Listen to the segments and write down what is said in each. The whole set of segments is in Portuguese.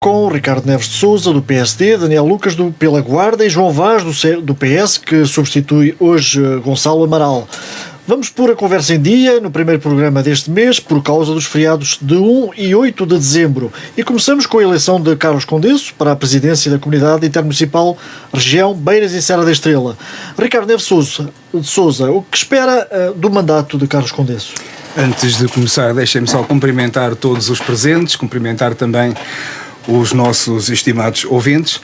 Com Ricardo Neves de Sousa, do PSD, Daniel Lucas, pela Guarda, e João Vaz, do PS, que substitui hoje Gonçalo Amaral. Vamos pôr a conversa em dia no primeiro programa deste mês, por causa dos feriados de 1 e 8 de dezembro. E começamos com a eleição de Carlos Condesso para a presidência da Comunidade Intermunicipal Região Beiras e Serra da Estrela. Ricardo Neves de Sousa, o que espera do mandato de Carlos Condesso? Antes de começar, deixem-me só cumprimentar todos os presentes, cumprimentar também os nossos estimados ouvintes,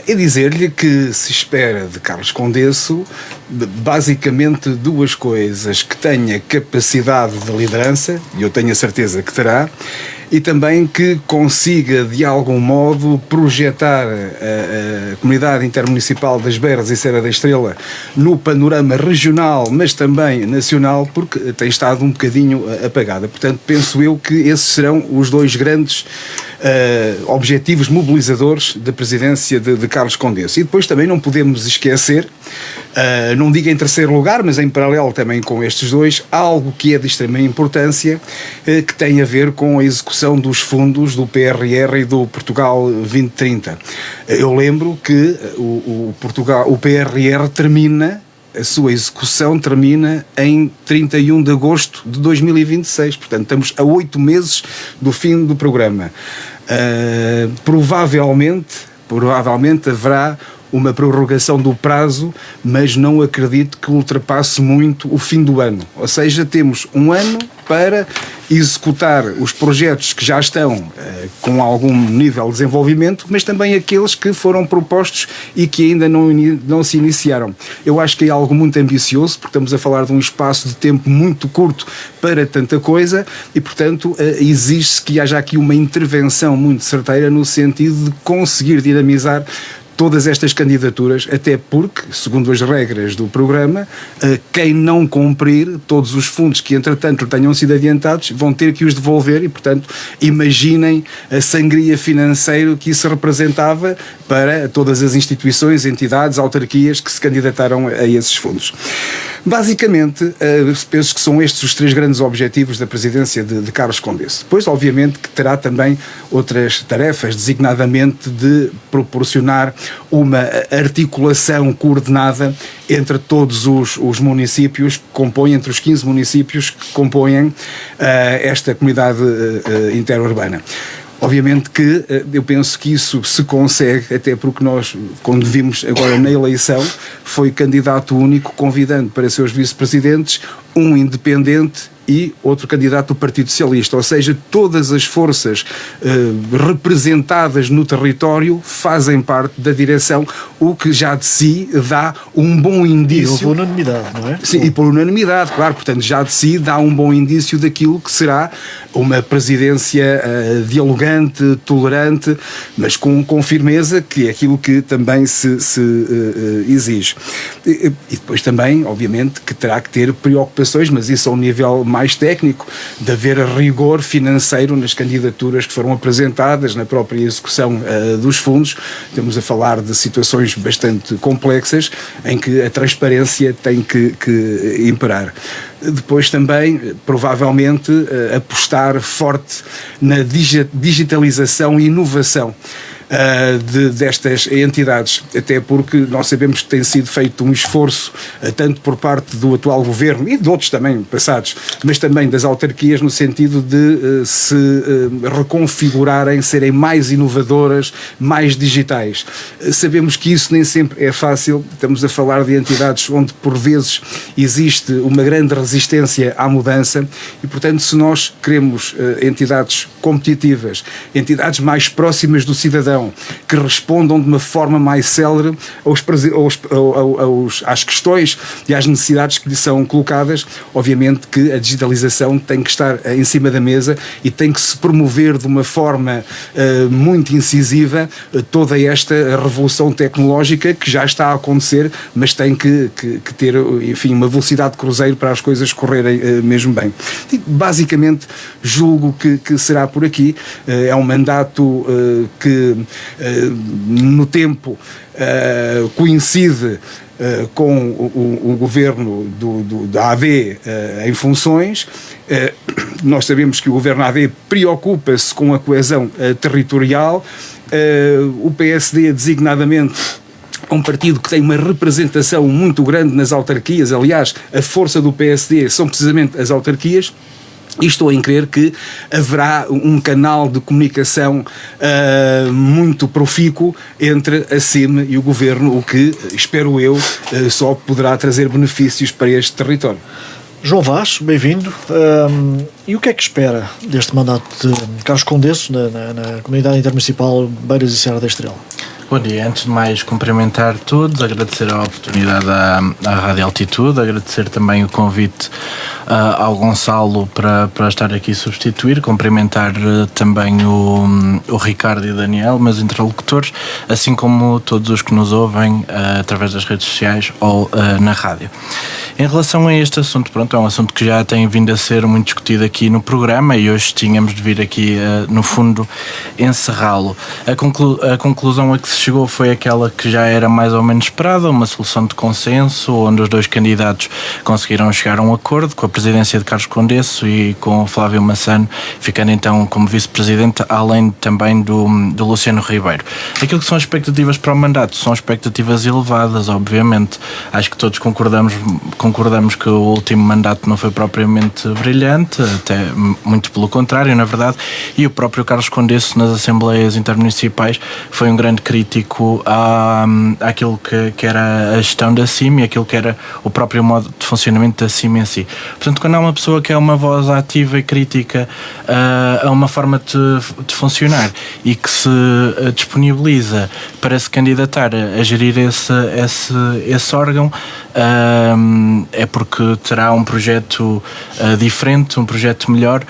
e dizer-lhe que se espera de Carlos Condesso basicamente duas coisas: que tenha capacidade de liderança, e eu tenho a certeza que terá, e também que consiga de algum modo projetar a Comunidade Intermunicipal das Beiras e Serra da Estrela no panorama regional, mas também nacional, porque tem estado um bocadinho apagada. Portanto, penso eu que esses serão os dois grandes objetivos mobilizadores da presidência de Carlos Condesso. E depois também não podemos esquecer, não digo em terceiro lugar, mas em paralelo também com estes dois, algo que é de extrema importância, que tem a ver com a execução dos fundos do PRR e do Portugal 2030. Eu lembro que o PRR termina, a sua execução termina em 31 de agosto de 2026, portanto estamos a 8 meses do fim do programa. Provavelmente haverá uma prorrogação do prazo, mas não acredito que ultrapasse muito o fim do ano. Ou seja, temos um ano para executar os projetos que já estão com algum nível de desenvolvimento, mas também aqueles que foram propostos e que ainda não se iniciaram. Eu acho que é algo muito ambicioso, porque estamos a falar de um espaço de tempo muito curto para tanta coisa e, portanto, exige-se que haja aqui uma intervenção muito certeira no sentido de conseguir dinamizar todas estas candidaturas, até porque, segundo as regras do programa, quem não cumprir todos os fundos que entretanto tenham sido adiantados vão ter que os devolver e, portanto, imaginem a sangria financeira que isso representava para todas as instituições, entidades, autarquias que se candidataram a esses fundos. Basicamente, penso que são estes os três grandes objetivos da presidência de Carlos Condesso. Depois, obviamente, que terá também outras tarefas, designadamente de proporcionar uma articulação coordenada entre todos os municípios que compõem, entre os 15 municípios que compõem esta comunidade interurbana. Obviamente que eu penso que isso se consegue, até porque nós, quando vimos agora na eleição, foi candidato único, convidando para seus vice-presidentes um independente e outro candidato do Partido Socialista, ou seja, todas as forças representadas no território fazem parte da direção, o que já de si dá um bom indício. E por unanimidade, não é? Sim, e por unanimidade, claro, portanto já de si dá um bom indício daquilo que será uma presidência dialogante, tolerante, mas com firmeza, que é aquilo que também se exige. E depois também, obviamente, que terá que ter preocupações, mas isso a um nível mais técnico, de haver rigor financeiro nas candidaturas que foram apresentadas, na própria execução dos fundos. Estamos a falar de situações bastante complexas em que a transparência tem que imperar. Depois também, provavelmente, apostar forte na digitalização e inovação destas entidades, até porque nós sabemos que tem sido feito um esforço tanto por parte do atual governo e de outros também passados, mas também das autarquias, no sentido de se reconfigurarem, serem mais inovadoras, mais digitais. Sabemos que isso nem sempre é fácil, estamos a falar de entidades onde por vezes existe uma grande resistência à mudança e, portanto, se nós queremos entidades competitivas, entidades mais próximas do cidadão, que respondam de uma forma mais célere às questões e às necessidades que lhe são colocadas, obviamente que a digitalização tem que estar em cima da mesa e tem que se promover de uma forma muito incisiva toda esta revolução tecnológica que já está a acontecer, mas tem que ter, enfim, uma velocidade de cruzeiro para as coisas correrem mesmo bem. E, basicamente, julgo que será por aqui. É um mandato que no tempo coincide com o governo da AD em funções. Nós sabemos que o governo AD preocupa-se com a coesão territorial o PSD designadamente um partido que tem uma representação muito grande nas autarquias. Aliás, a força do PSD são precisamente as autarquias. E estou em crer que haverá um canal de comunicação muito profícuo entre a CIM e o Governo, o que, espero eu, só poderá trazer benefícios para este território. João Vaz, bem-vindo. E o que é que espera deste mandato de Carlos Condesso na Comunidade Intermunicipal Beiras e Serra da Estrela? Bom dia, antes de mais cumprimentar todos, agradecer a oportunidade à Rádio Altitude, agradecer também o convite ao Gonçalo para estar aqui a substituir, cumprimentar também o Ricardo e o Daniel, meus interlocutores, assim como todos os que nos ouvem através das redes sociais ou na rádio. Em relação a este assunto, pronto, é um assunto que já tem vindo a ser muito discutido aqui no programa e hoje tínhamos de vir aqui, no fundo, encerrá-lo. A conclusão a que se chegou foi aquela que já era mais ou menos esperada, uma solução de consenso, onde os dois candidatos conseguiram chegar a um acordo com a presidência de Carlos Condesso e com o Flávio Massano, ficando então como vice-presidente, além também do Luciano Ribeiro. Aquilo que são as expectativas para o mandato são expectativas elevadas, obviamente. Acho que todos concordamos que o último mandato não foi propriamente brilhante, até muito pelo contrário, na verdade, e o próprio Carlos Condesso nas Assembleias Intermunicipais foi um grande crítico àquilo que era a gestão da CIM e aquilo que era o próprio modo de funcionamento da CIM em si. Portanto, quando há uma pessoa que é uma voz ativa e crítica a uma forma de funcionar e que se disponibiliza para se candidatar a gerir esse órgão, é porque terá um projeto diferente, um projeto melhor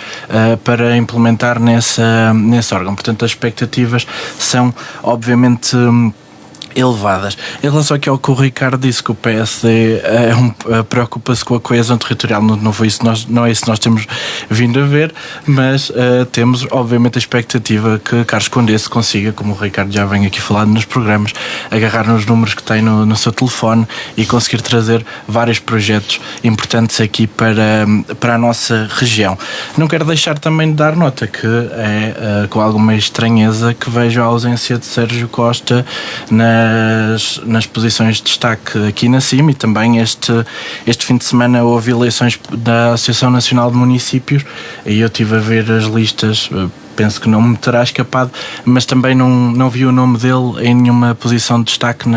para implementar nesse órgão. Portanto, as expectativas são obviamente elevadas. Em relação aqui ao que o Ricardo disse, que o PSD preocupa-se com a coesão territorial, não é isso que nós temos vindo a ver, mas temos obviamente a expectativa que Carlos Condesso consiga, como o Ricardo já vem aqui falando nos programas, agarrar nos números que tem no seu telefone e conseguir trazer vários projetos importantes aqui para a nossa região. Não quero deixar também de dar nota que é com alguma estranheza que vejo a ausência de Sérgio Costa nas posições de destaque aqui na CIM, e também este fim de semana houve eleições da Associação Nacional de Municípios e eu estive a ver as listas. Penso que não me terá escapado, mas também não vi o nome dele em nenhuma posição de destaque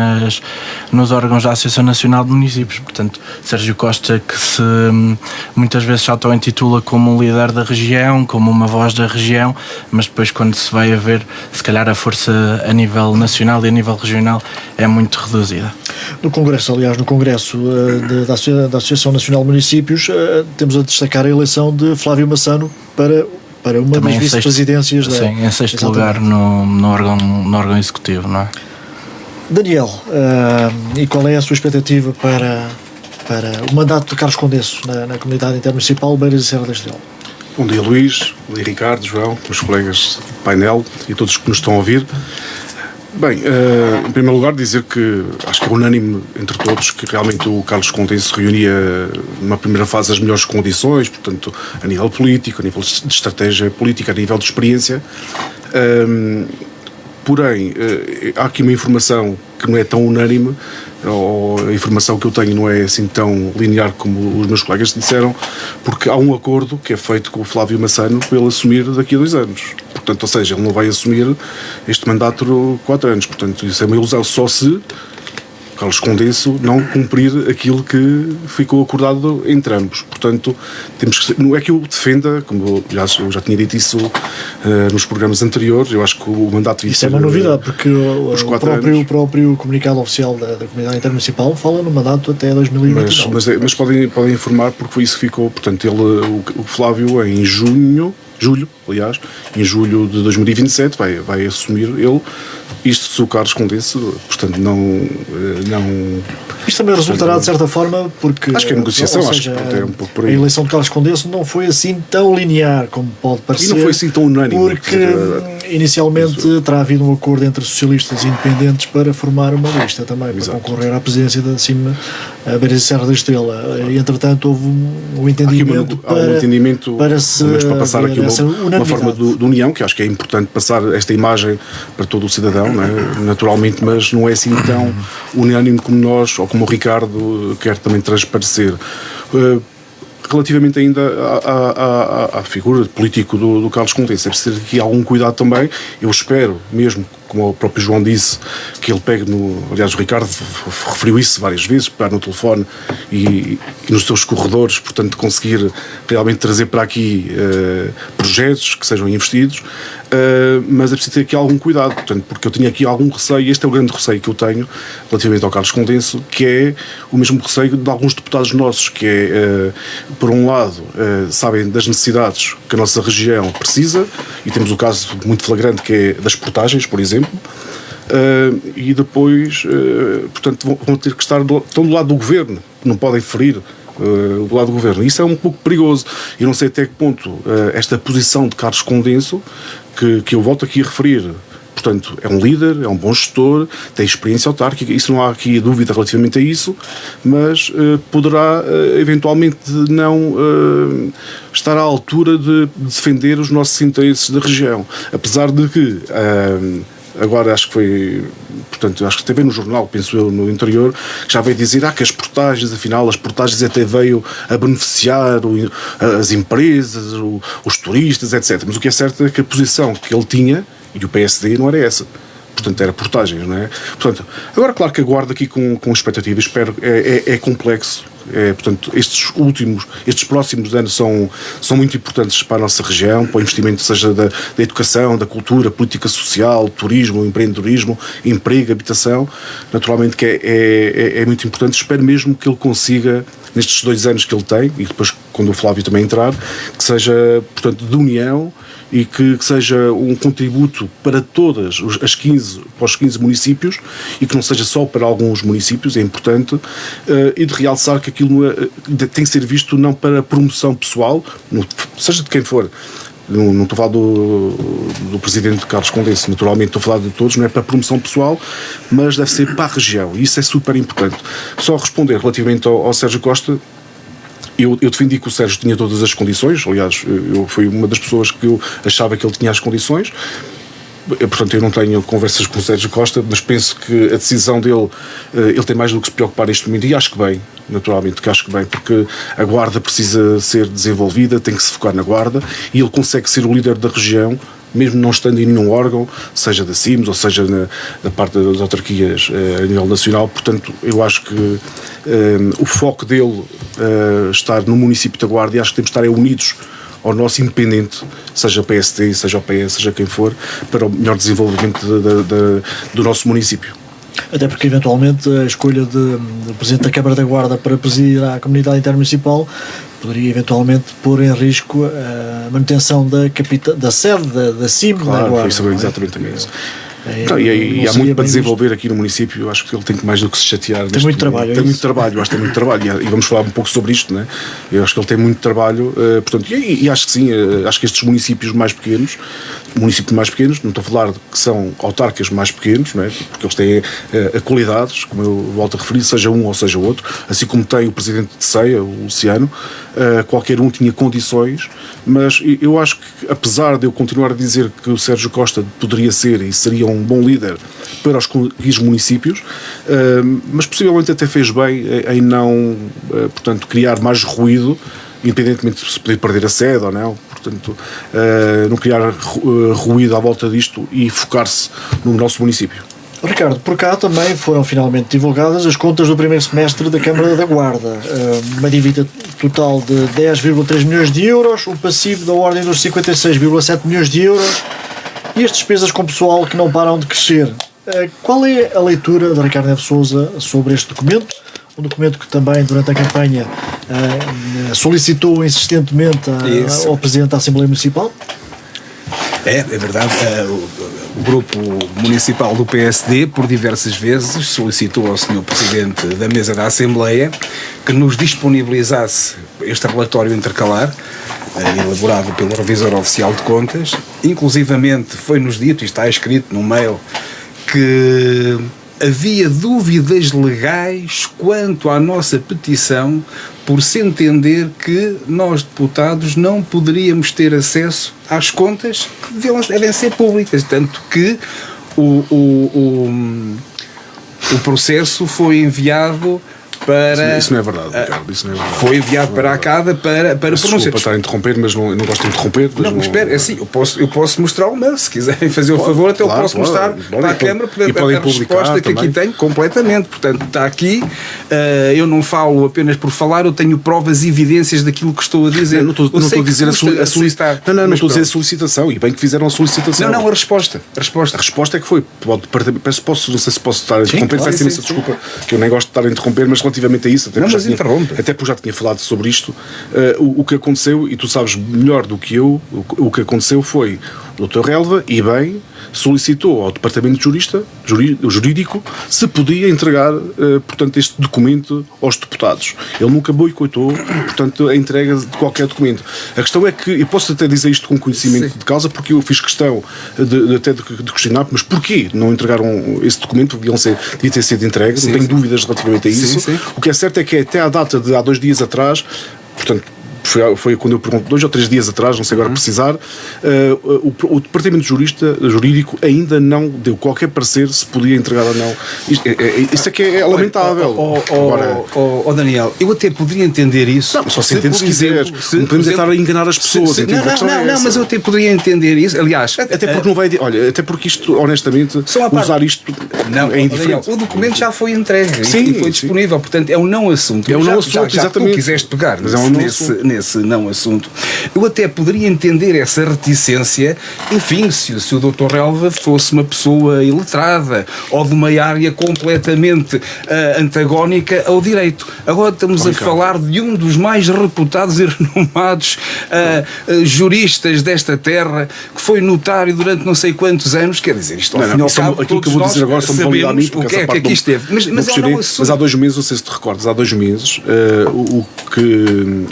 nos órgãos da Associação Nacional de Municípios. Portanto, Sérgio Costa, que se muitas vezes se auto-intitula como um líder da região, como uma voz da região, mas depois quando se vai a ver, se calhar a força a nível nacional e a nível regional é muito reduzida. No Congresso da Associação Nacional de Municípios, temos a destacar a eleição de Flávio Massano para uma também das vice-presidências da... Sim, em sexto lugar no órgão executivo, não é? Daniel, e qual é a sua expectativa para o mandato de Carlos Condesso na Comunidade Intermunicipal Beiras e Serra da Estrela? Bom dia, Luís, bom dia, Ricardo, João, meus colegas do painel e todos que nos estão a ouvir. Bem, em primeiro lugar dizer que acho que é unânime entre todos que realmente o Carlos Condesso reunia numa primeira fase as melhores condições, portanto a nível político, a nível de estratégia política, a nível de experiência. Porém, há aqui uma informação que não é tão unânime, ou a informação que eu tenho não é assim tão linear como os meus colegas disseram, porque há um acordo que é feito com o Flávio Massano para ele assumir daqui a 2 anos. Portanto, ou seja, ele não vai assumir este mandato por 4 anos. Portanto, isso é uma ilusão só se Carlos Condesso não cumprir aquilo que ficou acordado entre ambos. Portanto, não é que eu defenda, como eu já tinha dito isso nos programas anteriores, eu acho que o mandato... Isso é uma novidade, porque o próprio comunicado oficial da Comunidade Intermunicipal fala no mandato até 2029. Mas podem informar, porque foi isso que ficou. Portanto, o Flávio, em julho de 2027, vai assumir ele. Isto se o Carlos Condesso, portanto, não... Isto também resultará, de certa forma, porque... Acho que é negociação, seja, acho que é um pouco por aí. A eleição de Carlos Condesso não foi assim tão linear como pode parecer. E não foi assim tão unânime. Porque Inicialmente terá havido um acordo entre socialistas e independentes para formar uma lista também, para concorrer à presidência da CIM Beira e Serra da Estrela. E, entretanto, houve um entendimento para passar aqui uma forma de união, que acho que é importante passar esta imagem para todo o cidadão, não é? Naturalmente, mas não é assim tão unânime como nós, ou como o Ricardo quer também transparecer. Relativamente ainda à figura político do Carlos Condense, é preciso ter aqui algum cuidado também. Eu espero mesmo, como o próprio João disse, que ele pegue aliás o Ricardo referiu isso várias vezes, pegar no telefone e nos seus corredores, portanto conseguir realmente trazer para aqui projetos que sejam investidos, mas é preciso ter aqui algum cuidado, portanto, porque eu tinha aqui algum receio, e este é o grande receio que eu tenho relativamente ao Carlos Condense, que é o mesmo receio de alguns deputados nossos, que é, por um lado, sabem das necessidades que a nossa região precisa, e temos o caso muito flagrante que é das portagens, por exemplo, e depois, portanto, vão ter que estão do lado do governo, não podem ferir do lado do governo. Isso é um pouco perigoso. Eu não sei até que ponto esta posição de Carlos Condense, que eu volto aqui a referir, portanto, é um líder, é um bom gestor, tem experiência autárquica, isso não há aqui dúvida relativamente a isso, mas poderá eventualmente não estar à altura de defender os nossos interesses da região. Apesar de que agora acho que foi, portanto, acho que também no jornal, penso eu, no interior, já veio dizer que as portagens, afinal, as portagens até veio a beneficiar as empresas, os turistas, etc. Mas o que é certo é que a posição que ele tinha, e o PSD, não era essa. Portanto, era portagens, não é? Portanto, agora, claro que aguardo aqui com expectativa, espero, é complexo. Portanto, estes próximos anos são muito importantes para a nossa região, para o investimento, seja da educação, da cultura, política social, turismo, empreendedorismo, emprego, habitação. Naturalmente que é muito importante. Espero mesmo que ele consiga, nestes 2 anos que ele tem, e depois quando o Flávio também entrar, que seja, portanto, de união, e que seja um contributo para todas para os 15 municípios, e que não seja só para alguns municípios, é importante, e de realçar que aquilo tem que ser visto não para promoção pessoal, seja de quem for. Não estou a falar do presidente Carlos Condense, naturalmente estou a falar de todos, não é para promoção pessoal, mas deve ser para a região, e isso é super importante. Só responder relativamente ao Sérgio Costa. Eu defendi que o Sérgio tinha todas as condições, aliás, eu fui uma das pessoas que eu achava que ele tinha as condições. Portanto, eu não tenho conversas com o Sérgio Costa, mas penso que a decisão dele, ele tem mais do que se preocupar neste momento, e acho que bem, naturalmente, porque a Guarda precisa ser desenvolvida, tem que se focar na Guarda, e ele consegue ser o líder da região, mesmo não estando em nenhum órgão, seja da CIMS ou seja na parte das autarquias a nível nacional. Portanto, eu acho que o foco dele estar no município da Guarda, e acho que temos de estar unidos ao nosso independente, seja o PSD, seja o PS, seja quem for, para o melhor desenvolvimento do nosso município. Até porque, eventualmente, a escolha do Presidente da Câmara da Guarda para presidir a comunidade intermunicipal poderia, eventualmente, pôr em risco a manutenção da sede da CIM da Guarda. Isso é exatamente isso. E há muito para desenvolver aqui no município. Eu acho que ele tem mais do que se chatear. Tem muito trabalho. Tem muito trabalho, acho que tem muito trabalho, e vamos falar um pouco sobre isto, né? Eu acho que ele tem muito trabalho, portanto, e acho que sim, acho que estes municípios mais pequenos, não estou a falar que são autarcas mais pequenos, não é? Porque eles têm qualidades, como eu volto a referir, seja um ou seja outro, assim como tem o presidente de Ceia, o Luciano, qualquer um tinha condições, mas eu acho que, apesar de eu continuar a dizer que o Sérgio Costa poderia ser e seria um bom líder para os municípios, mas possivelmente até fez bem em não, portanto, criar mais ruído, independentemente de se poder perder a sede ou não. Portanto, não criar ruído à volta disto e focar-se no nosso município. Ricardo, por cá também foram finalmente divulgadas as contas do primeiro semestre da Câmara da Guarda. Uma dívida total de 10,3 milhões de euros, um passivo da ordem dos 56,7 milhões de euros e as despesas com pessoal que não param de crescer. Qual é a leitura de Ricardo Neves Sousa sobre este documento? Um documento que também, durante a campanha, solicitou insistentemente ao Presidente da Assembleia Municipal? É verdade. O grupo municipal do PSD, por diversas vezes, solicitou ao Sr. Presidente da Mesa da Assembleia que nos disponibilizasse este relatório intercalar, elaborado pelo Revisor Oficial de Contas, inclusivamente foi-nos dito, e está escrito no mail, que havia dúvidas legais quanto à nossa petição, por se entender que nós, deputados, não poderíamos ter acesso às contas que devem ser públicas, tanto que o processo foi enviado para... Isso não é verdade, Ricardo, isso não é verdade. Foi enviado para a CADA para pronunciar. Desculpa estar a interromper, mas não gosto de interromper. Não, mas espera, é assim, eu posso mostrar o mail, se quiserem fazer o favor, até eu posso mostrar para a Câmara, e podem a publicar resposta que também. aqui tenho, completamente, portanto, está aqui, eu não falo apenas por falar, eu tenho provas e evidências daquilo que estou a dizer. Não estou a dizer a solicitar. Não estou a dizer a solicitação, e bem que fizeram a solicitação. Não, a resposta. A resposta é que foi para o departamento. Não sei se posso estar a interromper, claro, peço imensa desculpa, que eu nem gosto de estar a interromper, mas relativamente a isso, até porque já tinha falado sobre isto, o que aconteceu, e tu sabes melhor do que eu, o que aconteceu foi o Dr. Relva, e bem, solicitou ao departamento jurídico se podia entregar, portanto, este documento aos deputados. Ele nunca boicotou, portanto, a entrega de qualquer documento. A questão é que, e posso até dizer isto com conhecimento de causa, porque eu fiz questão de questionar, mas porquê não entregaram esse documento? Devia ter sido entregue, não tenho dúvidas relativamente a isso. Sim. O que é certo é que até à data de há 2 dias atrás, portanto, foi quando eu pergunto, 2 ou 3 dias atrás, não sei agora precisar, o departamento jurídico ainda não deu qualquer parecer se podia entregar ou não. Isto é que é lamentável. Daniel, eu até poderia entender isso. Não, só se entende se quiser. Não podemos estar a enganar as pessoas. Não, mas eu até poderia entender isso. Aliás, até porque não vai. Olha, até porque isto, honestamente, usar isto não, é indiferente. Daniel, o documento já foi entregue sim, e foi disponível, portanto é um não assunto. É um não assunto, já exatamente. Tu quiseste pegar, mas é um não assunto. Nesse não assunto. Eu até poderia entender essa reticência, enfim, se o Dr. Relva fosse uma pessoa iletrada ou de uma área completamente antagónica ao direito. Agora estamos a falar de um dos mais reputados e renomados juristas desta terra, que foi notário durante não sei quantos anos, quer dizer, isto ao final aquilo que eu vou dizer agora só me valida a mim, porque o que é que aqui esteve. Mas há 2 meses, não sei se te recordas, há 2 meses, o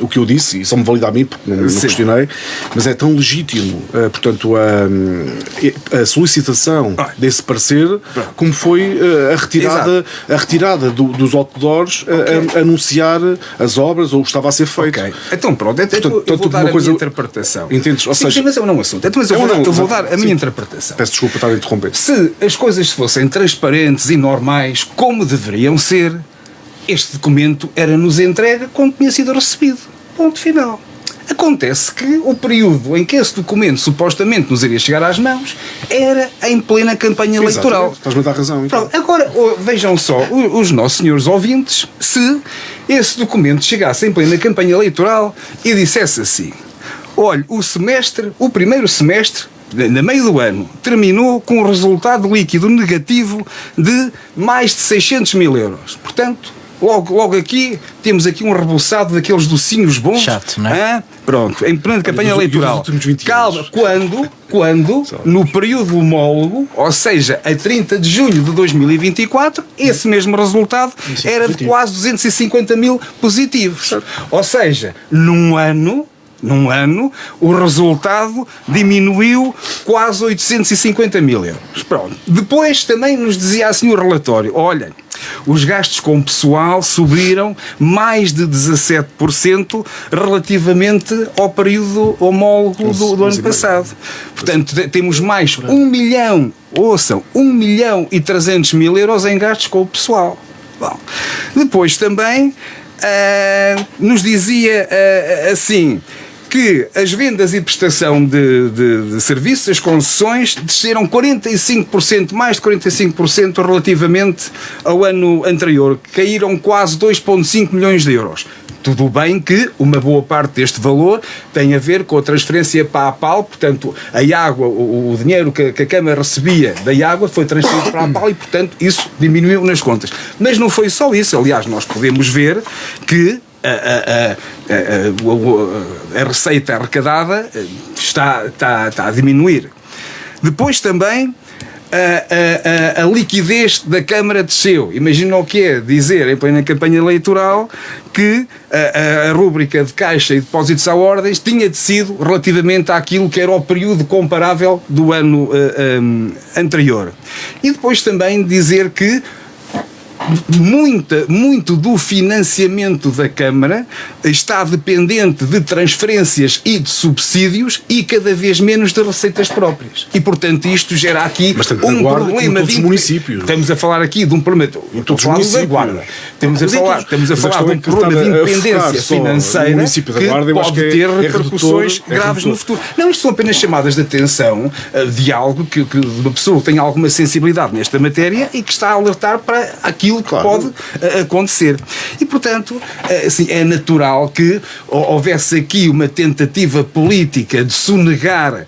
que eu disse, e só me valida a mim, porque não questionei, mas é tão legítimo, portanto, a solicitação desse parecer, como foi a retirada dos outdoors a anunciar as obras ou o que estava a ser feito. Okay. Então pronto, eu vou dar a minha interpretação. Entendes? Ou seja, mas é um não assunto. Então, mas eu vou dar a minha interpretação. Peço desculpa estar a interromper. Se as coisas fossem transparentes e normais, como deveriam ser, este documento era-nos entregue quando tinha sido recebido. Ponto final. Acontece que o período em que esse documento supostamente nos iria chegar às mãos era em plena campanha eleitoral. Estás-me a dar razão. Então. Pronto, agora vejam só os nossos senhores ouvintes, se esse documento chegasse em plena campanha eleitoral e dissesse assim: olha, o primeiro semestre, no meio do ano, terminou com um resultado líquido negativo de mais de 600 mil euros. Portanto, logo aqui, temos aqui um reboçado daqueles docinhos bons. Chato, não é? Pronto, em plena campanha eleitoral. Calma, quando no período homólogo, ou seja, a 30 de junho de 2024, esse mesmo resultado era de quase 250 mil positivos. Ou seja, num ano, o resultado diminuiu quase 850 mil euros. Pronto. Depois também nos dizia assim o relatório: olha, os gastos com pessoal subiram mais de 17% relativamente ao período homólogo do ano passado. Portanto, temos mais 1 milhão, ouçam, 1 milhão e 300 mil euros em gastos com o pessoal. Bom, depois também nos dizia assim que as vendas e prestação de serviços, as concessões, desceram 45%, mais de 45% relativamente ao ano anterior, caíram quase 2,5 milhões de euros. Tudo bem que uma boa parte deste valor tem a ver com a transferência para a PAL, portanto, a água, o dinheiro que a Câmara recebia da água foi transferido para a PAL e, portanto, isso diminuiu nas contas. Mas não foi só isso, aliás, nós podemos ver que a receita arrecadada está a diminuir. Depois também a liquidez da Câmara desceu. Imagina o que é dizer em plena campanha eleitoral que a rúbrica de caixa e depósitos à ordens tinha descido relativamente àquilo que era o período comparável do ano anterior. E depois também dizer que muito do financiamento da Câmara está dependente de transferências e de subsídios e cada vez menos de receitas próprias. E, portanto, isto gera aqui um problema de municípios. Estamos a falar aqui de um problema. Estamos a falar da Guarda. Estamos a falar de um problema de independência financeira que pode ter repercussões graves no futuro. Não, isto são apenas chamadas de atenção de algo que uma pessoa tem alguma sensibilidade nesta matéria e que está a alertar para aquilo que pode acontecer. E, portanto, assim, é natural que houvesse aqui uma tentativa política de sonegar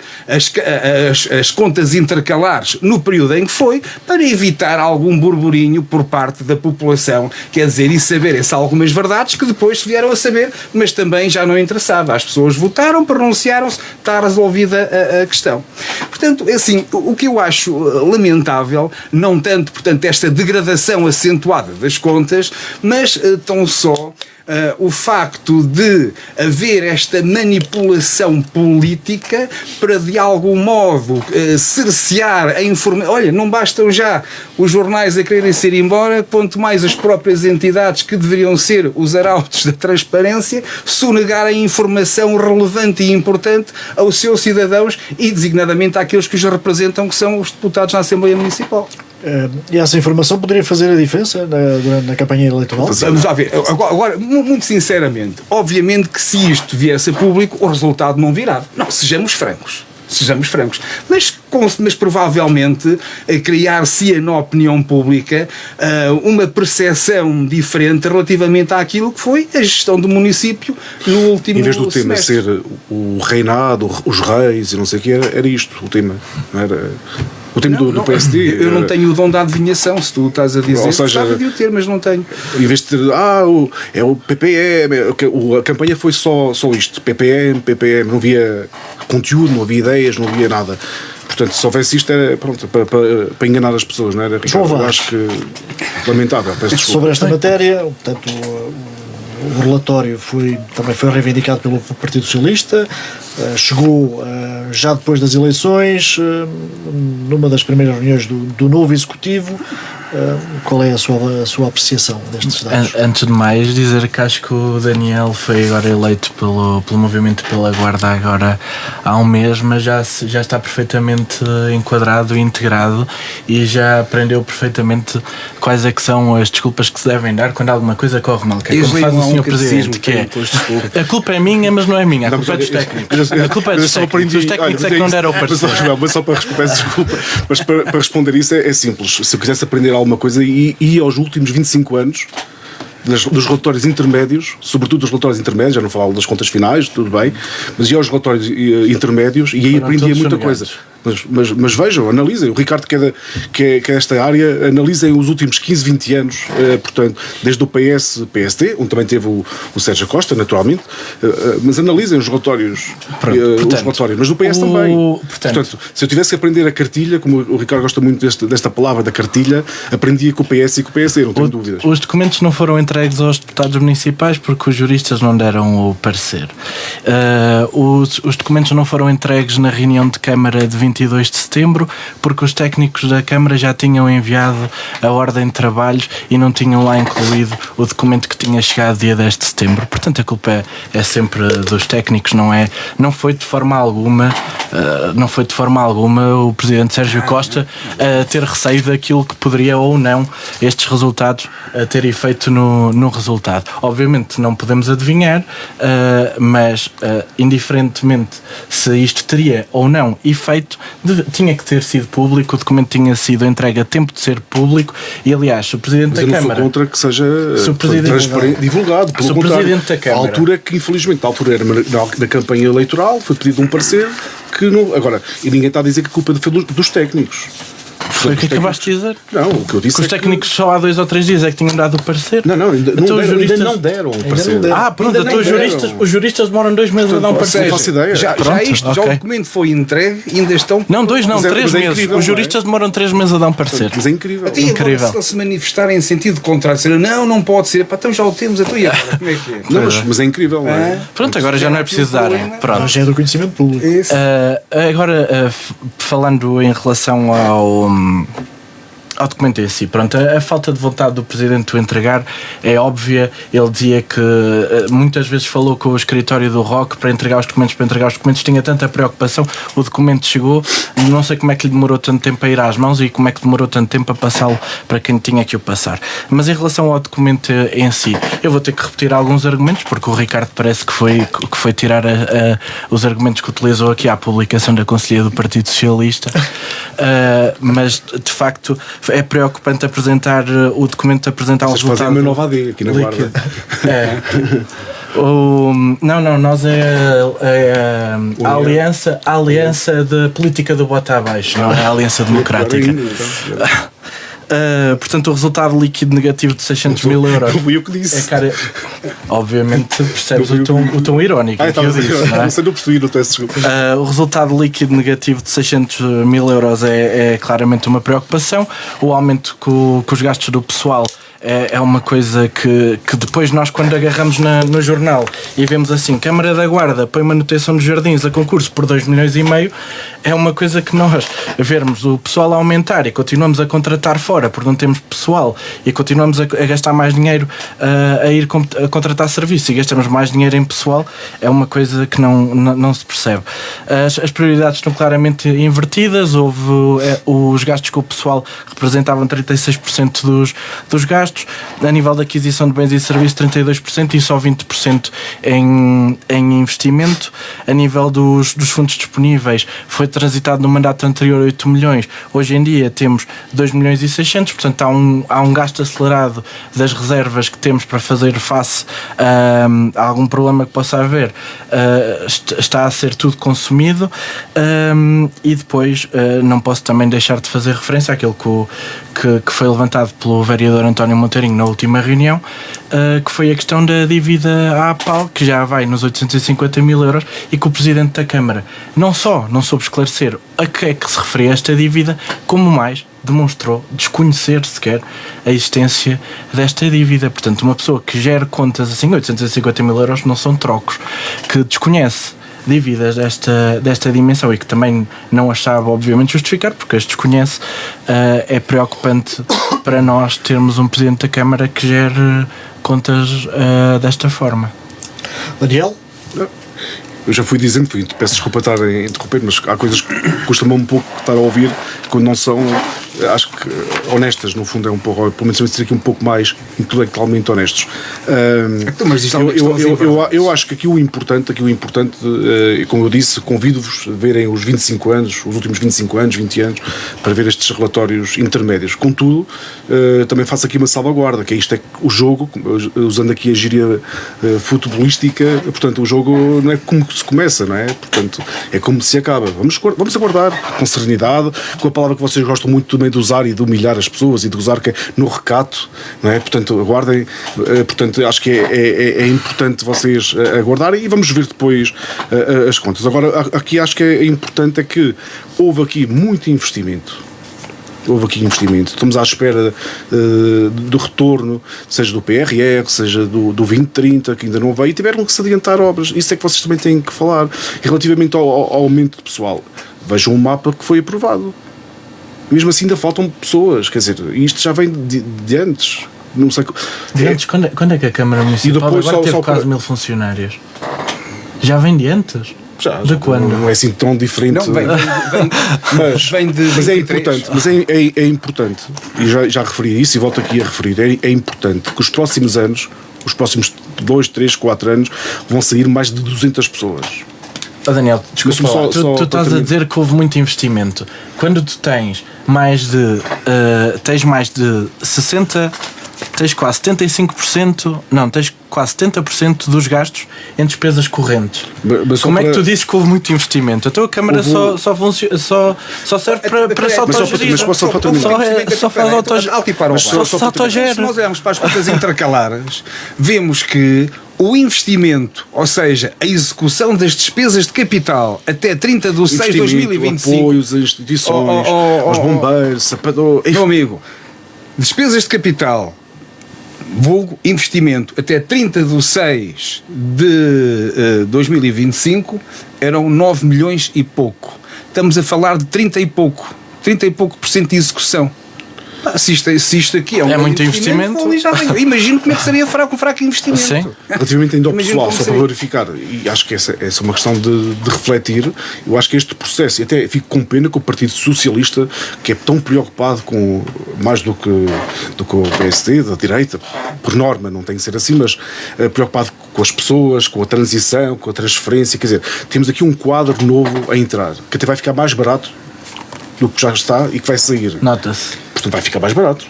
as contas intercalares no período em que foi, para evitar algum burburinho por parte da população, quer dizer, e saberem-se algumas verdades que depois se vieram a saber, mas também já não interessava. As pessoas votaram, pronunciaram-se, está resolvida a questão. Portanto, assim, o que eu acho lamentável, não tanto, portanto, esta degradação acentuada das contas, mas tão só o facto de haver esta manipulação política para, de algum modo, cercear a informação. Olha, não bastam já os jornais a quererem ser embora, quanto mais as próprias entidades que deveriam ser os arautos da transparência sonegarem informação relevante e importante aos seus cidadãos e, designadamente, àqueles que os representam, que são os deputados na Assembleia Municipal. E essa informação poderia fazer a diferença na campanha eleitoral? Vamos lá ver. Agora, muito sinceramente, obviamente que se isto viesse a público, o resultado não virá. Não, sejamos francos. Mas provavelmente criar-se-ia na opinião pública uma percepção diferente relativamente àquilo que foi a gestão do município no último semestre. Em vez do tema ser o reinado, os reis e não sei o que, era isto o tema. Não era... O tema do PSD. Eu não tenho o dom da adivinhação, se tu estás a dizer. Ou seja, gostava de o ter, mas não tenho. Em vez de ter, é o PPM, a campanha foi só isto, PPM, não havia conteúdo, não havia ideias, não havia nada. Portanto, se houvesse isto, era pronto, para enganar as pessoas, não era? Ricardo, eu acho que lamentável. Peço desculpa. Sobre esta matéria, portanto, o relatório também foi reivindicado pelo Partido Socialista, chegou já depois das eleições, numa das primeiras reuniões do novo Executivo. Qual é a sua apreciação destes dados? Antes de mais, dizer que acho que o Daniel foi agora eleito pelo Movimento pela Guarda agora há um mês, mas já está perfeitamente enquadrado e integrado e já aprendeu perfeitamente quais é que são as desculpas que se devem dar quando alguma coisa corre mal. Que é como faz o Sr. Presidente, que é a culpa é minha, mas não é minha, a culpa é dos técnicos. A culpa é dos técnicos. Os técnicos é que não deram o parecer. Mas só para responder isso é simples. Se eu quisesse aprender alguma coisa, e aos últimos 25 anos dos relatórios intermédios, sobretudo dos relatórios intermédios, já não falo das contas finais, tudo bem, mas ia aos relatórios intermédios e aí aprendia muita coisa. Mas vejam, analisem, o Ricardo que é esta área, analisem os últimos 15, 20 anos, portanto, desde o PSD, onde também teve o Sérgio Costa, naturalmente, mas analisem os relatórios, mas do PS também. Portanto, se eu tivesse que aprender a cartilha, como o Ricardo gosta muito desta palavra da cartilha, aprendia com o PS e com o PSD, não tenho dúvidas. Os documentos não foram entregues aos deputados municipais porque os juristas não deram o parecer. Os documentos não foram entregues na reunião de Câmara de 22 de setembro, porque os técnicos da Câmara já tinham enviado a ordem de trabalhos e não tinham lá incluído o documento que tinha chegado dia 10 de setembro. Portanto, a culpa é sempre dos técnicos, não foi de forma alguma o Presidente Sérgio Costa ter receio daquilo que poderia ou não estes resultados ter efeito no resultado. Obviamente não podemos adivinhar, mas indiferentemente se isto teria ou não efeito, tinha que ter sido público, o documento tinha sido entregue a tempo de ser público e, aliás, se o Presidente da Câmara... Mas eu não sou contra que seja divulgado, pelo contrário. A altura que, infelizmente, a altura era na campanha eleitoral, foi pedido um parecer que não... Agora, e ninguém está a dizer que a culpa foi dos técnicos. Foi o que acabaste de dizer. Não, o que eu disse Que os técnicos só há 2 ou 3 dias é que tinham dado o parecer. Não, ainda Então, não deram o parecer. não deram. Pronto, Ainda então nem os juristas demoram 2 meses a dar um Ou parecer. seja, faço ideia. já Pronto, já ok. o documento foi entregue e ainda estão. Não, 2 não, Mas é- 3 mas é meses. incrível, Os não é? juristas demoram 3 meses a dar um parecer. Mas é incrível. E agora, Incrível. se eles se manifestarem em sentido contrário, dizer não pode ser, pá, então já o temos, então e agora? Como é que é? Não, mas é incrível, não é? Pronto, agora já não é preciso dar. Pronto. Mas é do conhecimento público. Isso. Agora, falando em relação ao documento em si, pronto, a falta de vontade do Presidente de o entregar é óbvia. Ele dizia que muitas vezes falou com o escritório do ROC para entregar os documentos, tinha tanta preocupação, o documento chegou, não sei como é que lhe demorou tanto tempo a ir às mãos e como é que demorou tanto tempo a passá-lo para quem tinha que o passar. Mas em relação ao documento em si, eu vou ter que repetir alguns argumentos, porque o Ricardo parece que foi tirar os argumentos que utilizou aqui à publicação da Conselhia do Partido Socialista, mas de facto é preocupante apresentar o documento, apresentar o Vocês fazem resultado. uma nova AD aqui na Guarda. Nós a aliança da política do bota abaixo, não é a aliança democrática. Portanto, o resultado líquido negativo de 600 mil euros. Não fui eu que disse. Obviamente percebes o tom irónico que eu disse, não é? Não sei, não percebi, não peço desculpa. O resultado líquido negativo de 600 mil euros é claramente uma preocupação. O aumento com os gastos do pessoal é uma coisa que depois nós, quando agarramos no jornal e vemos assim, Câmara da Guarda põe manutenção dos jardins a concurso por 2,5 milhões, é uma coisa que nós vermos o pessoal a aumentar e continuamos a contratar fora porque não temos pessoal e continuamos a gastar mais dinheiro a ir a contratar serviço e gastamos mais dinheiro em pessoal, é uma coisa que não se percebe. As prioridades estão claramente invertidas. Os gastos com o pessoal representavam 36% dos gastos. A nível da aquisição de bens e serviços, 32% e só 20% em investimento. A nível dos fundos disponíveis, foi transitado no mandato anterior 8 milhões. Hoje em dia temos 2 milhões e 600, portanto há um gasto acelerado das reservas que temos para fazer face a algum problema que possa haver. Está a ser tudo consumido. E depois não posso também deixar de fazer referência àquilo que foi levantado pelo vereador António Monteirinho na última reunião, que foi a questão da dívida à APAL, que já vai nos 850 mil euros e que o Presidente da Câmara não soube esclarecer a que é que se referia esta dívida, como mais demonstrou desconhecer sequer a existência desta dívida. Portanto, uma pessoa que gera contas assim, 850 mil euros não são trocos, que desconhece dívidas desta dimensão e que também não achava obviamente justificar porque as desconhece, é preocupante para nós termos um Presidente da Câmara que gere contas desta forma. Daniel? Eu já fui dizendo, peço desculpa estar a interromper, mas há coisas que custam-me um pouco estar a ouvir quando não são, acho que honestas, no fundo é um pouco, pelo menos ser aqui um pouco mais intelectualmente honestos. Mas isto eu acho que aqui o importante, como eu disse, convido-vos a verem os 25 anos, os últimos 25 anos, 20 anos, para ver estes relatórios intermédios. Contudo, também faço aqui uma salvaguarda, que isto é o jogo, usando aqui a gíria futebolística, portanto o jogo não é como se começa, não é? Portanto, é como se acaba. Vamos aguardar com serenidade, com a palavra que vocês gostam muito também de usar e de humilhar as pessoas e de usar, que é no recato, não é? Portanto, aguardem. Portanto, acho que é importante vocês aguardarem e vamos ver depois as contas. Agora, aqui acho que é importante é que houve aqui muito investimento. Estamos à espera do retorno, seja do PRR, seja do 2030, que ainda não veio, e tiveram que se adiantar obras. Isso é que vocês também têm que falar. E relativamente ao aumento de pessoal, vejam o mapa que foi aprovado. Mesmo assim ainda faltam pessoas, quer dizer, isto já vem de antes. Não sei. De antes, quando é que a Câmara Municipal agora teve quase 1000 funcionários? Já vem de antes? Já, de quando? Não é assim tão diferente. Não, mas é importante, é importante, e já referi isso e volto aqui a referir, é importante que os próximos anos, os próximos 2, 3, 4 anos, vão sair mais de 200 pessoas. Daniel, desculpa, tu estás a dizer que houve muito investimento. Quando tu tens mais de 60, tens quase 75%, não, tens quase 70% dos gastos em despesas correntes. Mas Como é que tu dizes que houve muito investimento? Então a Câmara só serve para se autogerir. Só faz autogera. Se nós olharmos para as contas intercalares, vemos que o investimento, ou seja, a execução das despesas de capital até 30 de 6 de 2025... apoios às instituições, aos bombeiros, sapadores... Meu amigo, despesas de capital, vulgo investimento, até 30 de 6 de 2025 eram 9 milhões e pouco. Estamos a falar de 30 e pouco por cento de execução. Se isto aqui é muito investimento. Imagino como é que seria fraco investimento. Sim. Relativamente ainda ao pessoal, só para verificar, e acho que essa é uma questão de refletir, eu acho que este processo, e até fico com pena que o Partido Socialista, que é tão preocupado com mais do que o PSD, da direita, por norma, não tem que ser assim, mas preocupado com as pessoas, com a transição, com a transferência, quer dizer, temos aqui um quadro novo a entrar, que até vai ficar mais barato do que já está e que vai sair. Nota-se. Portanto, vai ficar mais barato.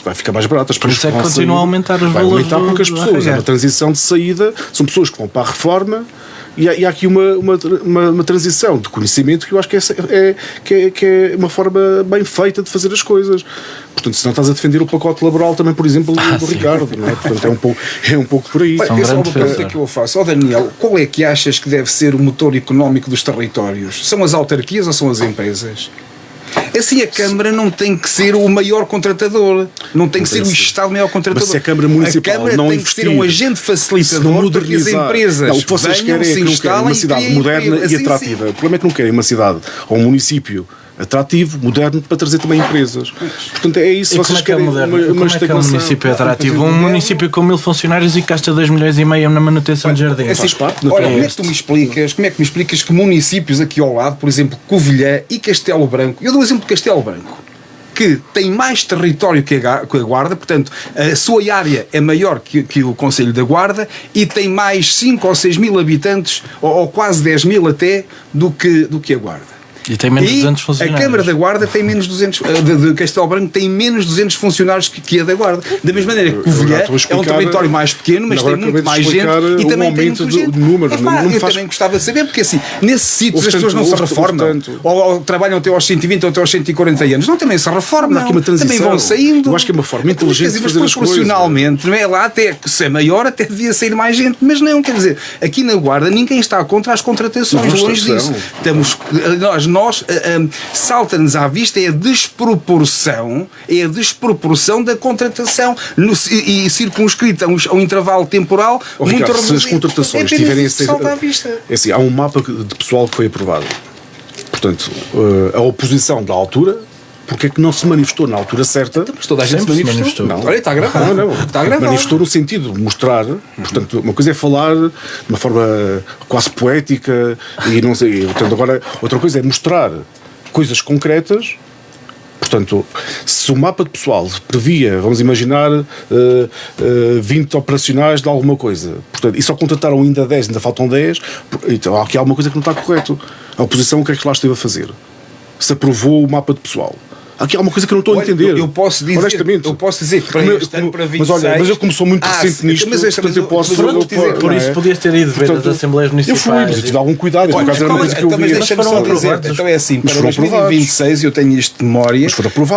Vai ficar mais barato. As Por isso é que continua a aumentar os valores. Vai aumentar porque as pessoas, na transição de saída, são pessoas que vão para a reforma e há aqui uma transição de conhecimento que eu acho que é uma forma bem feita de fazer as coisas. Portanto, se não estás a defender o pacote laboral também, por exemplo, do Ricardo, não é? Portanto, é um pouco por aí. Essa é uma pergunta que eu faço. Daniel, qual é que achas que deve ser o motor económico dos territórios? São as autarquias ou são as empresas? Assim, a Câmara não tem que ser o maior contratador, não tem que ser o Estado o maior contratador. Mas se a Câmara Municipal não tem que ser um agente facilitador para que as empresas o que vocês querem é que não querem uma cidade moderna e atrativa. O problema é que não querem uma cidade ou um município atrativo, moderno, para trazer também empresas. Portanto, é isso. Vocês querem uma estagnação. Como é que é um município atrativo? Um município com 1000 funcionários e gasta 2,5 milhões na manutenção de jardins. Faz parte. Olha, como é que me explicas que municípios aqui ao lado, por exemplo, Covilhã e Castelo Branco, eu dou o exemplo de Castelo Branco, que tem mais território que a Guarda, portanto, a sua área é maior que o Concelho da Guarda e tem mais 5 ou 6 mil habitantes, ou quase 10 mil até, do que a Guarda. E tem menos de 200 funcionários. A Câmara da Guarda tem menos 200, de Castelo Branco tem menos 200 funcionários que a da Guarda. Da mesma maneira que Covilhã é um território mais pequeno, mas tem muito mais gente e também tem muito gente. Eu também gostava de saber, porque assim, nesses sítios as pessoas não se reformam, ou trabalham até aos 120 ou até aos 140 anos. Não, também se reformam, também vão saindo. Eu acho que é uma forma inteligente de fazer as coisas. Proporcionalmente, não é? Lá até, se é maior, até devia sair mais gente, mas não, quer dizer, aqui na Guarda ninguém está contra as contratações, longe disso. Nós salta-nos à vista é a desproporção da contratação e circunscrita a um intervalo temporal muito Ricardo, reduzido. Se as contratações tiverem a ser... É assim, há um mapa de pessoal que foi aprovado. Portanto, a oposição da altura, porque é que não se manifestou na altura certa? Mas toda a gente se manifestou. Não. Olha, está gravado. Não. Está gravado. Manifestou no sentido de mostrar, portanto, uma coisa é falar de uma forma quase poética e não sei, portanto, agora outra coisa é mostrar coisas concretas. Portanto, se o mapa de pessoal previa, vamos imaginar, 20 operacionais de alguma coisa, portanto, e só contrataram ainda 10, ainda faltam 10, então aqui há alguma coisa que não está correto. A oposição, o que é que lá esteve a fazer? Se aprovou o mapa de pessoal. Aqui há uma coisa que eu não estou a entender. Eu posso dizer, honestamente. Eu posso dizer que para este ano, para 26... Mas eu como sou muito recente nisto, portanto eu posso... Por isso podias ter ido ver as Assembleias Municipais. Eu fui, mas tive algum cuidado. Por acaso era uma coisa que eu vi. Mas deixa-me só dizer, então é assim, para 2026 eu tenho isto de memória,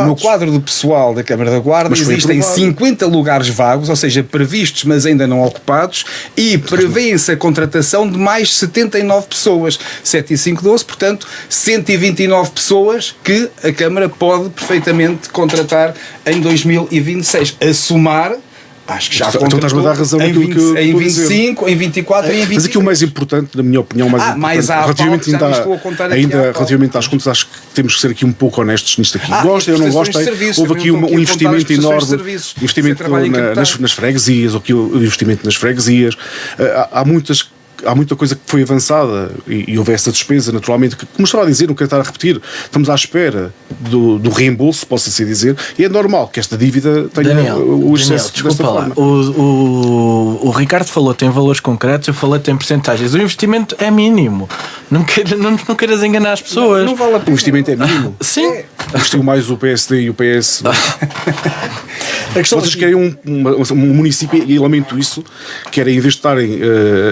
no quadro do pessoal da Câmara da Guarda existem 50 lugares vagos, ou seja, previstos, mas ainda não ocupados, e prevê-se a contratação de mais 79 pessoas. 7 e 5, 12, portanto, 129 pessoas que a Câmara pode perfeitamente contratar em 2026. A somar, acho que já contratou em 25, em 24 e em 25. Mas aqui o mais importante, na minha opinião, relativamente às contas, acho que temos que ser aqui um pouco honestos nisto aqui. Gostem ou não gostem, houve aqui um investimento enorme, investimento nas freguesias, ou aqui o investimento nas freguesias. Há muita coisa que foi avançada e houve essa despesa, naturalmente, que, como estava a dizer, não quero estar a repetir, estamos à espera do reembolso, posso assim dizer, e é normal que esta dívida tenha o excesso desta forma. O Ricardo falou, tem valores concretos, eu falei, tem percentagens. O investimento é mínimo. Não queiras enganar as pessoas. Não vale a pena. O investimento é mínimo. Sim. investiu mais o PSD e o PS. A questão Vocês aqui- querem um município, e lamento isso, querem, em vez de estarem,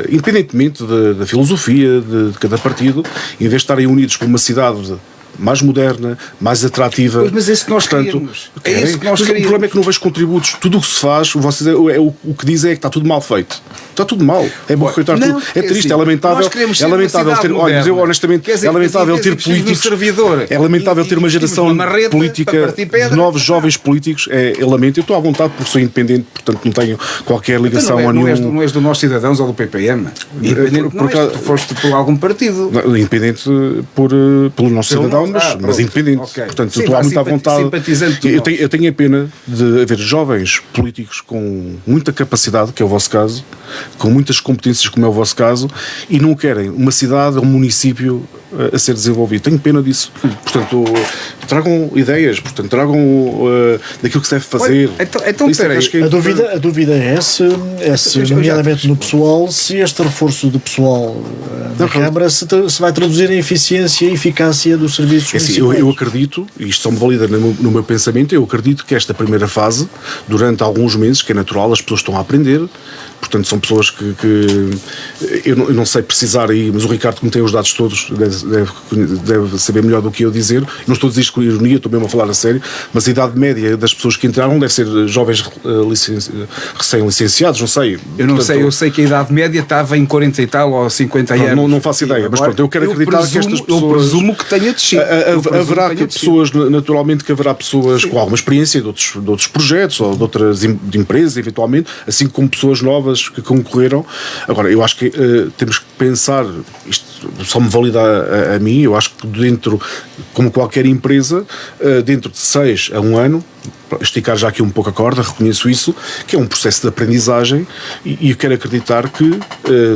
independentemente da filosofia de cada partido, em vez de estarem unidos por uma cidade mais moderna, mais atrativa. Pois, mas é isso que nós queríamos. É querem. isso que nós Mas queríamos. o problema é que não vejo contributos. Tudo o que se faz, o que dizem é que está tudo mal feito. Está tudo mal. É bom coitar Não, tudo. É é triste, assim, é lamentável. nós queremos ser É lamentável uma ter. cidade Olha, mas eu moderna. honestamente, Quer dizer, é lamentável ter investimos no políticos. servidor. É lamentável ter uma Investimos geração numa marreta para política partir pedra. de novos jovens políticos. Eu lamento. Eu estou à vontade porque sou independente, portanto não tenho qualquer ligação a nenhum. Não és do Nossos Cidadãos ou do PPM? Independente, por não és, acaso- tu foste por algum partido. Não, independente pelo nosso Pelo cidadão, nosso- mas pronto. independente. Ok. Portanto, Sim, estou vá, muito à vontade. simpatizante do Eu tenho a pena de haver jovens políticos com muita capacidade, que é o vosso caso, com muitas competências, como é o vosso caso, e não querem uma cidade ou um município a ser desenvolvido. Tenho pena disso. Portanto, tragam ideias, portanto, tragam daquilo que se deve fazer. Olha, então Isso é que peraí. acho que é A dúvida é se nomeadamente no pessoal, se este reforço do pessoal da Câmara se vai traduzir em eficiência e eficácia dos serviços É assim, municipais. eu acredito, e isto só me valida no meu pensamento, eu acredito que esta primeira fase, durante alguns meses, que é natural, as pessoas estão a aprender, portanto são pessoas que eu não sei precisar aí, mas o Ricardo, como tem os dados todos, deve saber melhor do que eu dizer. Não estou a dizer isto com ironia, estou mesmo a falar a sério, mas a idade média das pessoas que entraram deve ser jovens recém-licenciados, não sei. Eu não Portanto, sei, eu sei que a idade média estava em 40 e tal ou 50 anos. não faço ideia, mas pronto, eu quero acreditar que estas pessoas. Eu presumo que tenha descido. Haverá pessoas, naturalmente que haverá pessoas com alguma experiência de outros projetos ou de outras de empresas, eventualmente, assim como pessoas novas que concorreram. Agora, eu acho que temos que pensar, isto só me valida a mim, eu acho que dentro, como qualquer empresa, dentro de 6 a 1 ano, esticar já aqui um pouco a corda, reconheço isso, que é um processo de aprendizagem e eu quero acreditar que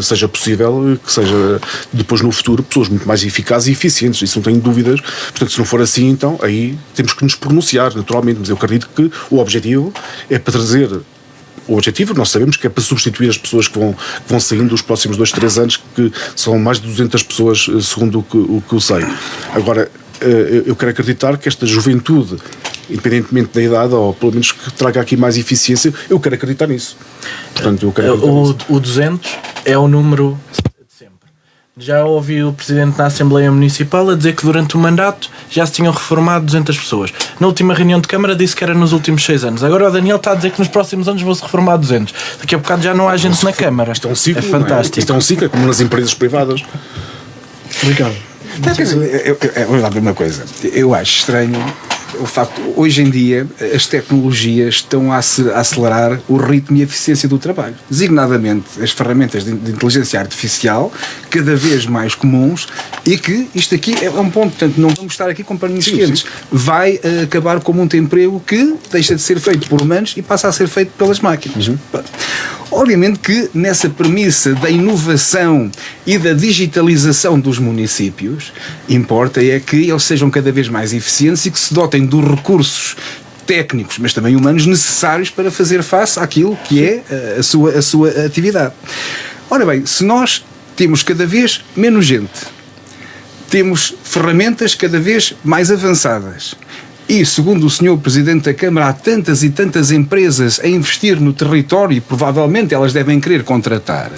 seja possível, que seja depois no futuro pessoas muito mais eficazes e eficientes, isso não tenho dúvidas. Portanto, se não for assim, então aí temos que nos pronunciar naturalmente, mas eu acredito que o objetivo é para trazer o objetivo, nós sabemos que é para substituir as pessoas que vão saindo dos próximos 2, 3 anos, que são mais de 200 pessoas, segundo o que eu sei. Agora, eu quero acreditar que esta juventude, independentemente da idade, ou pelo menos que traga aqui mais eficiência, eu quero acreditar nisso. Portanto, eu quero acreditar nisso. O 200 é o número de sempre. Já ouvi o Presidente na Assembleia Municipal a dizer que durante o mandato já se tinham reformado 200 pessoas. Na última reunião de Câmara disse que era nos últimos 6 anos. Agora o Daniel está a dizer que nos próximos anos vão-se reformar 200. Daqui a bocado já não há gente na Câmara. Isto é um ciclo, É fantástico. Isto é um ciclo, é como nas empresas privadas. Ricardo. Não, quer dizer, vamos lá ver uma coisa. Eu acho estranho o facto, hoje em dia, as tecnologias estão a acelerar o ritmo e a eficiência do trabalho. Designadamente, as ferramentas de inteligência artificial, cada vez mais comuns, e que isto aqui é um ponto, portanto, não vamos estar aqui com paninhos quentes. Vai acabar com muito emprego que deixa de ser feito por humanos e passa a ser feito pelas máquinas. Obviamente que nessa premissa da inovação e da digitalização dos municípios, importa é que eles sejam cada vez mais eficientes e que se dotem dos recursos técnicos, mas também humanos necessários para fazer face àquilo que é a sua atividade. Ora bem, se nós temos cada vez menos gente, temos ferramentas cada vez mais avançadas, e, segundo o Sr. Presidente da Câmara, há tantas e tantas empresas a investir no território e provavelmente elas devem querer contratar.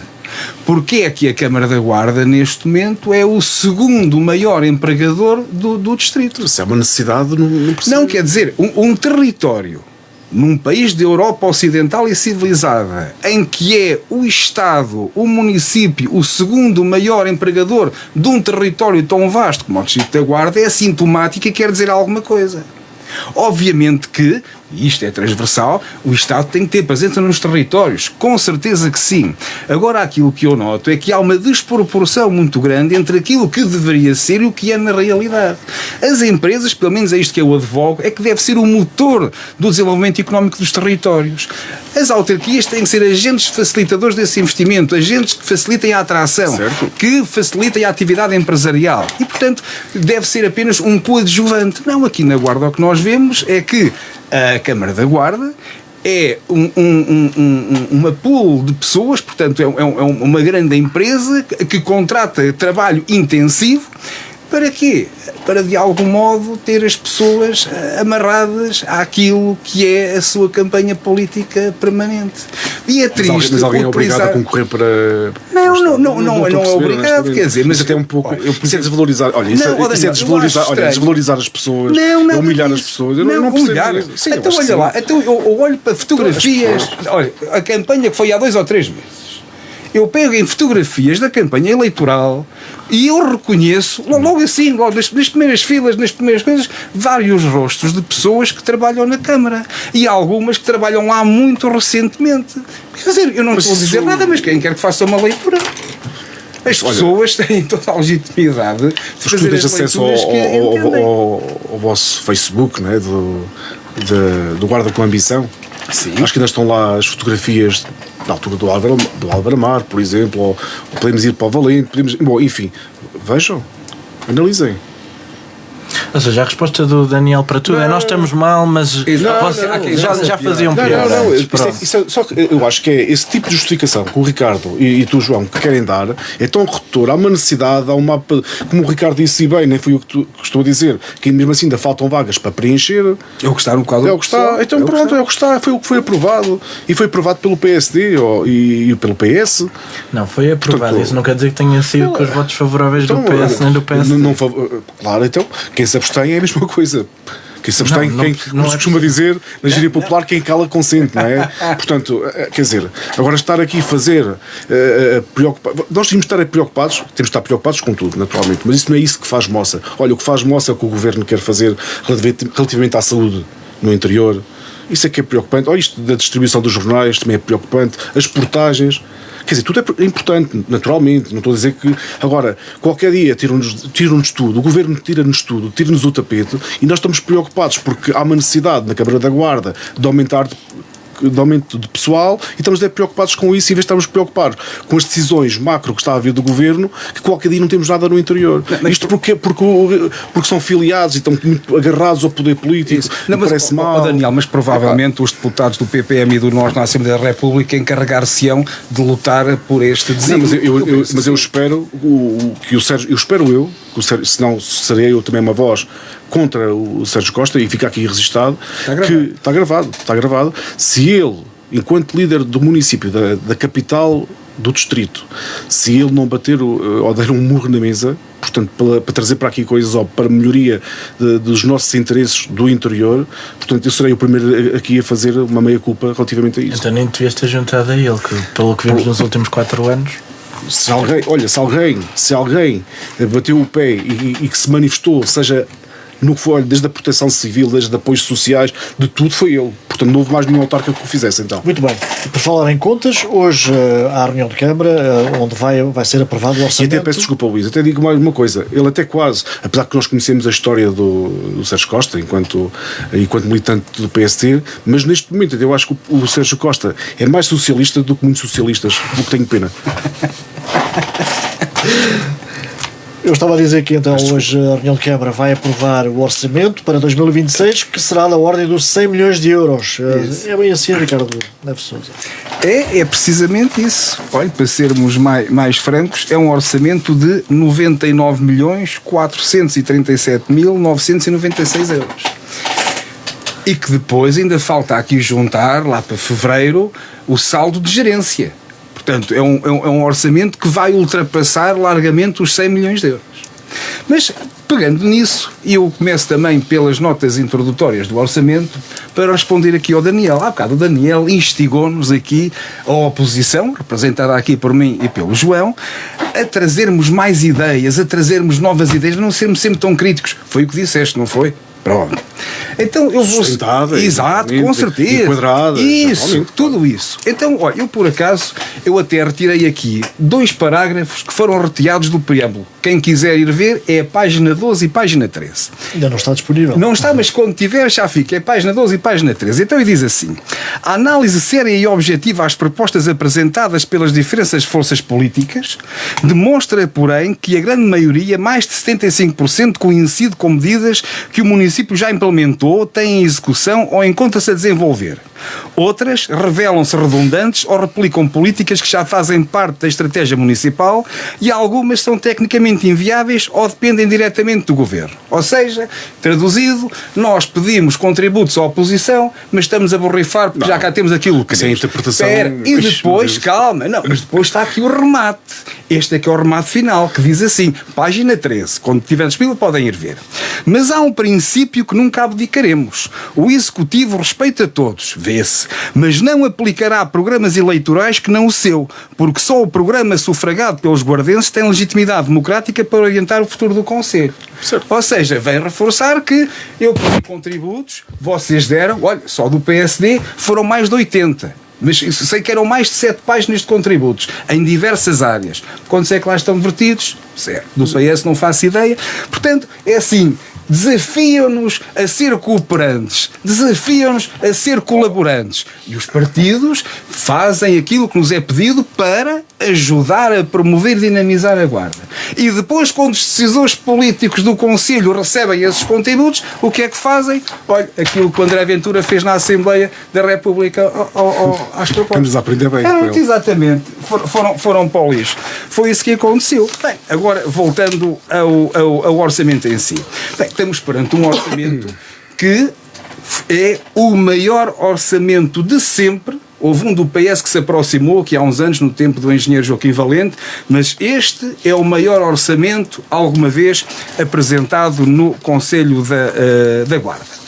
Porque é que a Câmara da Guarda, neste momento, é o segundo maior empregador do distrito? Se é uma necessidade, não precisa. Não, quer dizer, um território num país da Europa Ocidental e civilizada, em que é o Estado, o município, o segundo maior empregador de um território tão vasto como o Distrito da Guarda, é sintomático e quer dizer alguma coisa. Obviamente que, e isto é transversal, o Estado tem que ter presença nos territórios, com certeza que sim. Agora, aquilo que eu noto é que há uma desproporção muito grande entre aquilo que deveria ser e o que é na realidade. As empresas, pelo menos é isto que eu advogo, é que deve ser o motor do desenvolvimento económico dos territórios. As autarquias têm que ser agentes facilitadores desse investimento, agentes que facilitem a atração, certo, que facilitem a atividade empresarial e, portanto, deve ser apenas um coadjuvante. Não, aqui na Guarda o que nós vemos é que a Câmara da Guarda é uma pool de pessoas, portanto é uma grande empresa que contrata trabalho intensivo Para quê? Para de algum modo ter as pessoas amarradas àquilo que é a sua campanha política permanente. E é triste. Mas alguém é obrigado a concorrer para. Não é obrigado, quer dizer, mas até um pouco. Isso é desvalorizar. Olha, isso é desvalorizar as pessoas, é humilhar as pessoas. Eu não humilhar. percebo. Sim, então olha lá, então eu olho para fotografias. Olha, a campanha que foi há 2 ou 3 meses. Eu pego em fotografias da campanha eleitoral e eu reconheço, logo assim, logo nas primeiras filas, nas primeiras coisas, vários rostos de pessoas que trabalham na Câmara. E algumas que trabalham lá muito recentemente. Quer dizer, eu não estou a dizer nada, mas quem quer que faça uma leitura. As pessoas têm toda a legitimidade de fazer as leituras acesso ao vosso Facebook, não é? do Guarda com Ambição. Sim. Acho que ainda estão lá as fotografias da altura do Álvaro Amar, por exemplo, ou podemos ir para o Valente, bom, enfim, vejam, analisem. Ou seja, a resposta do Daniel para tudo é nós estamos mal, mas já faziam pior. Só que eu acho que é esse tipo de justificação que o Ricardo e tu, João, que querem dar, é tão redutor, há uma necessidade, há um mapa, como o Ricardo disse bem, nem foi o que estou a dizer, que mesmo assim ainda faltam vagas para preencher. É o que está no quadro. É o que está, então pronto, é o que está, foi o que foi aprovado, e foi aprovado pelo PSD e pelo PS. Não, foi aprovado, portanto, isso não quer dizer que tenha sido com os votos favoráveis do PS nem do PSD. Claro, então, quem se abstém é a mesma coisa. Quem se abstém, como se costuma dizer na gíria popular, quem cala consente, não é? Portanto, quer dizer, agora estar aqui a fazer nós temos de estar preocupados, temos de estar preocupados com tudo, naturalmente, mas isso não é isso que faz moça. Olha, o que faz moça é o que o Governo quer fazer relativamente à saúde no interior. Isso é que é preocupante. Olha, isto da distribuição dos jornais também é preocupante. As portagens. Quer dizer, tudo é importante, naturalmente. Não estou a dizer que agora, qualquer dia tiram-nos tudo, o Governo tira-nos tudo, tira-nos o tapete e nós estamos preocupados porque há uma necessidade na Câmara da Guarda de aumento de pessoal e estamos preocupados com isso em vez de estarmos preocupados com as decisões macro que está a vir do Governo, que qualquer dia não temos nada no interior. Isto porque são filiados e estão muito agarrados ao poder político. Parece mal. Daniel, mas provavelmente os deputados do PPM e do NOS na Assembleia da República encarregar-se-ão de lutar por este desígnio. Mas eu espero que o Sérgio, senão serei eu também uma voz contra o Sérgio Costa, e fica aqui registado, que está gravado, se ele, enquanto líder do município, da capital do distrito, se ele não bater ou der um murro na mesa, portanto, para trazer para aqui coisas ou para melhoria dos nossos interesses do interior, portanto, eu serei o primeiro aqui a fazer uma meia-culpa relativamente a isso. Então nem devias ter juntado a ele, que pelo que vimos nos últimos 4 anos... Se alguém bateu o pé e que se manifestou, seja no que for, desde a proteção civil, desde apoios sociais, de tudo foi ele. Portanto, não houve mais nenhum autarca que o fizesse, então. Muito bem. Por falar em contas, hoje há a reunião de Câmara, onde vai ser aprovado o orçamento. E até peço desculpa, Luís, até digo mais uma coisa. Ele até quase, apesar que nós conhecemos a história do Sérgio Costa, enquanto militante do PSD, mas neste momento eu acho que o Sérgio Costa é mais socialista do que muitos socialistas, o que tenho pena. Eu estava a dizer que então hoje a reunião de Câmara vai aprovar o orçamento para 2026, que será da ordem dos 100 milhões de euros. É bem assim, Ricardo Neves Sousa. É precisamente isso. Olha, para sermos mais francos, é um orçamento de 99.437.996 euros. E que depois ainda falta aqui juntar, lá para fevereiro, o saldo de gerência. Portanto, é um orçamento que vai ultrapassar largamente os 100 milhões de euros. Mas, pegando nisso, eu começo também pelas notas introdutórias do orçamento para responder aqui ao Daniel. Há bocado o Daniel instigou-nos aqui, a oposição, representada aqui por mim e pelo João, a trazermos mais ideias, a trazermos novas ideias, a não sermos sempre tão críticos. Foi o que disseste, não foi? Pronto. Então eu vou. Exato, com certeza. Enquadrada. Isso, tudo isso. Então, olha, eu por acaso, eu até retirei aqui 2 parágrafos que foram retirados do preâmbulo. Quem quiser ir ver é a página 12 e página 13. Ainda não está disponível. Não está, mas quando tiver já fica. É página 12 e página 13. Então ele diz assim: a análise séria e objetiva às propostas apresentadas pelas diferentes forças políticas demonstra, porém, que a grande maioria, mais de 75%, coincide com medidas que o município já implementou, tem em execução ou encontra-se a desenvolver. Outras revelam-se redundantes ou replicam políticas que já fazem parte da estratégia municipal e algumas são tecnicamente economicamente inviáveis ou dependem diretamente do governo. Ou seja, traduzido, nós pedimos contributos à oposição, mas estamos a borrifar porque já cá temos aquilo que Isso é queremos. interpretação. E depois, calma, não, mas depois está aqui o remate. Este é que é o remate final, que diz assim, página 13, quando tiver disponível podem ir ver. Mas há um princípio que nunca abdicaremos. O Executivo respeita todos, vê-se, mas não aplicará programas eleitorais que não o seu, porque só o programa sufragado pelos guardenses tem legitimidade democrática para orientar o futuro do Conselho. Certo. Ou seja, vem reforçar que eu pedi contributos, vocês deram, olha, só do PSD foram mais de 80. Mas sei que eram mais de 7 páginas de contributos em diversas áreas. Quantos é que lá estão vertidos? Certo. Do PS não faço ideia. Portanto, é assim, desafiam-nos a ser cooperantes, desafiam-nos a ser colaborantes. E os partidos fazem aquilo que nos é pedido para ajudar a promover e dinamizar a Guarda. E depois, quando os decisores políticos do Conselho recebem esses contributos, o que é que fazem? Olha, aquilo que o André Ventura fez na Assembleia da República às propostas. Estamos a aprender bem. Exatamente. Foram para o lixo. Foi isso que aconteceu. Bem, agora, voltando ao orçamento em si. Bem, estamos perante um orçamento que é o maior orçamento de sempre. Houve um do PS que se aproximou, que há uns anos, no tempo do engenheiro Joaquim Valente, mas este é o maior orçamento alguma vez apresentado no Conselho da Guarda.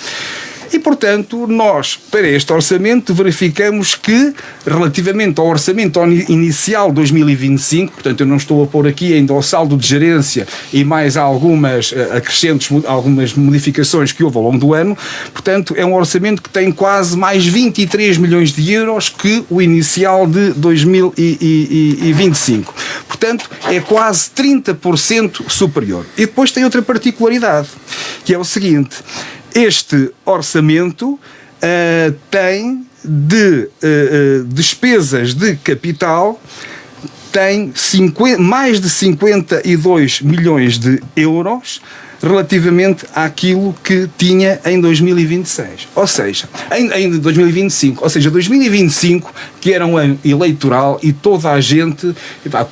E, portanto, nós, para este orçamento, verificamos que, relativamente ao orçamento inicial de 2025, portanto, eu não estou a pôr aqui ainda o saldo de gerência e mais algumas acrescentes, algumas modificações que houve ao longo do ano, portanto, é um orçamento que tem quase mais 23 milhões de euros que o inicial de 2025. Portanto, é quase 30% superior. E depois tem outra particularidade, que é o seguinte: este orçamento tem de despesas de capital, tem mais de 52 milhões de euros relativamente àquilo que tinha em 2026. Ou seja, em 2025. Ou seja, 2025, que era um ano eleitoral e toda a gente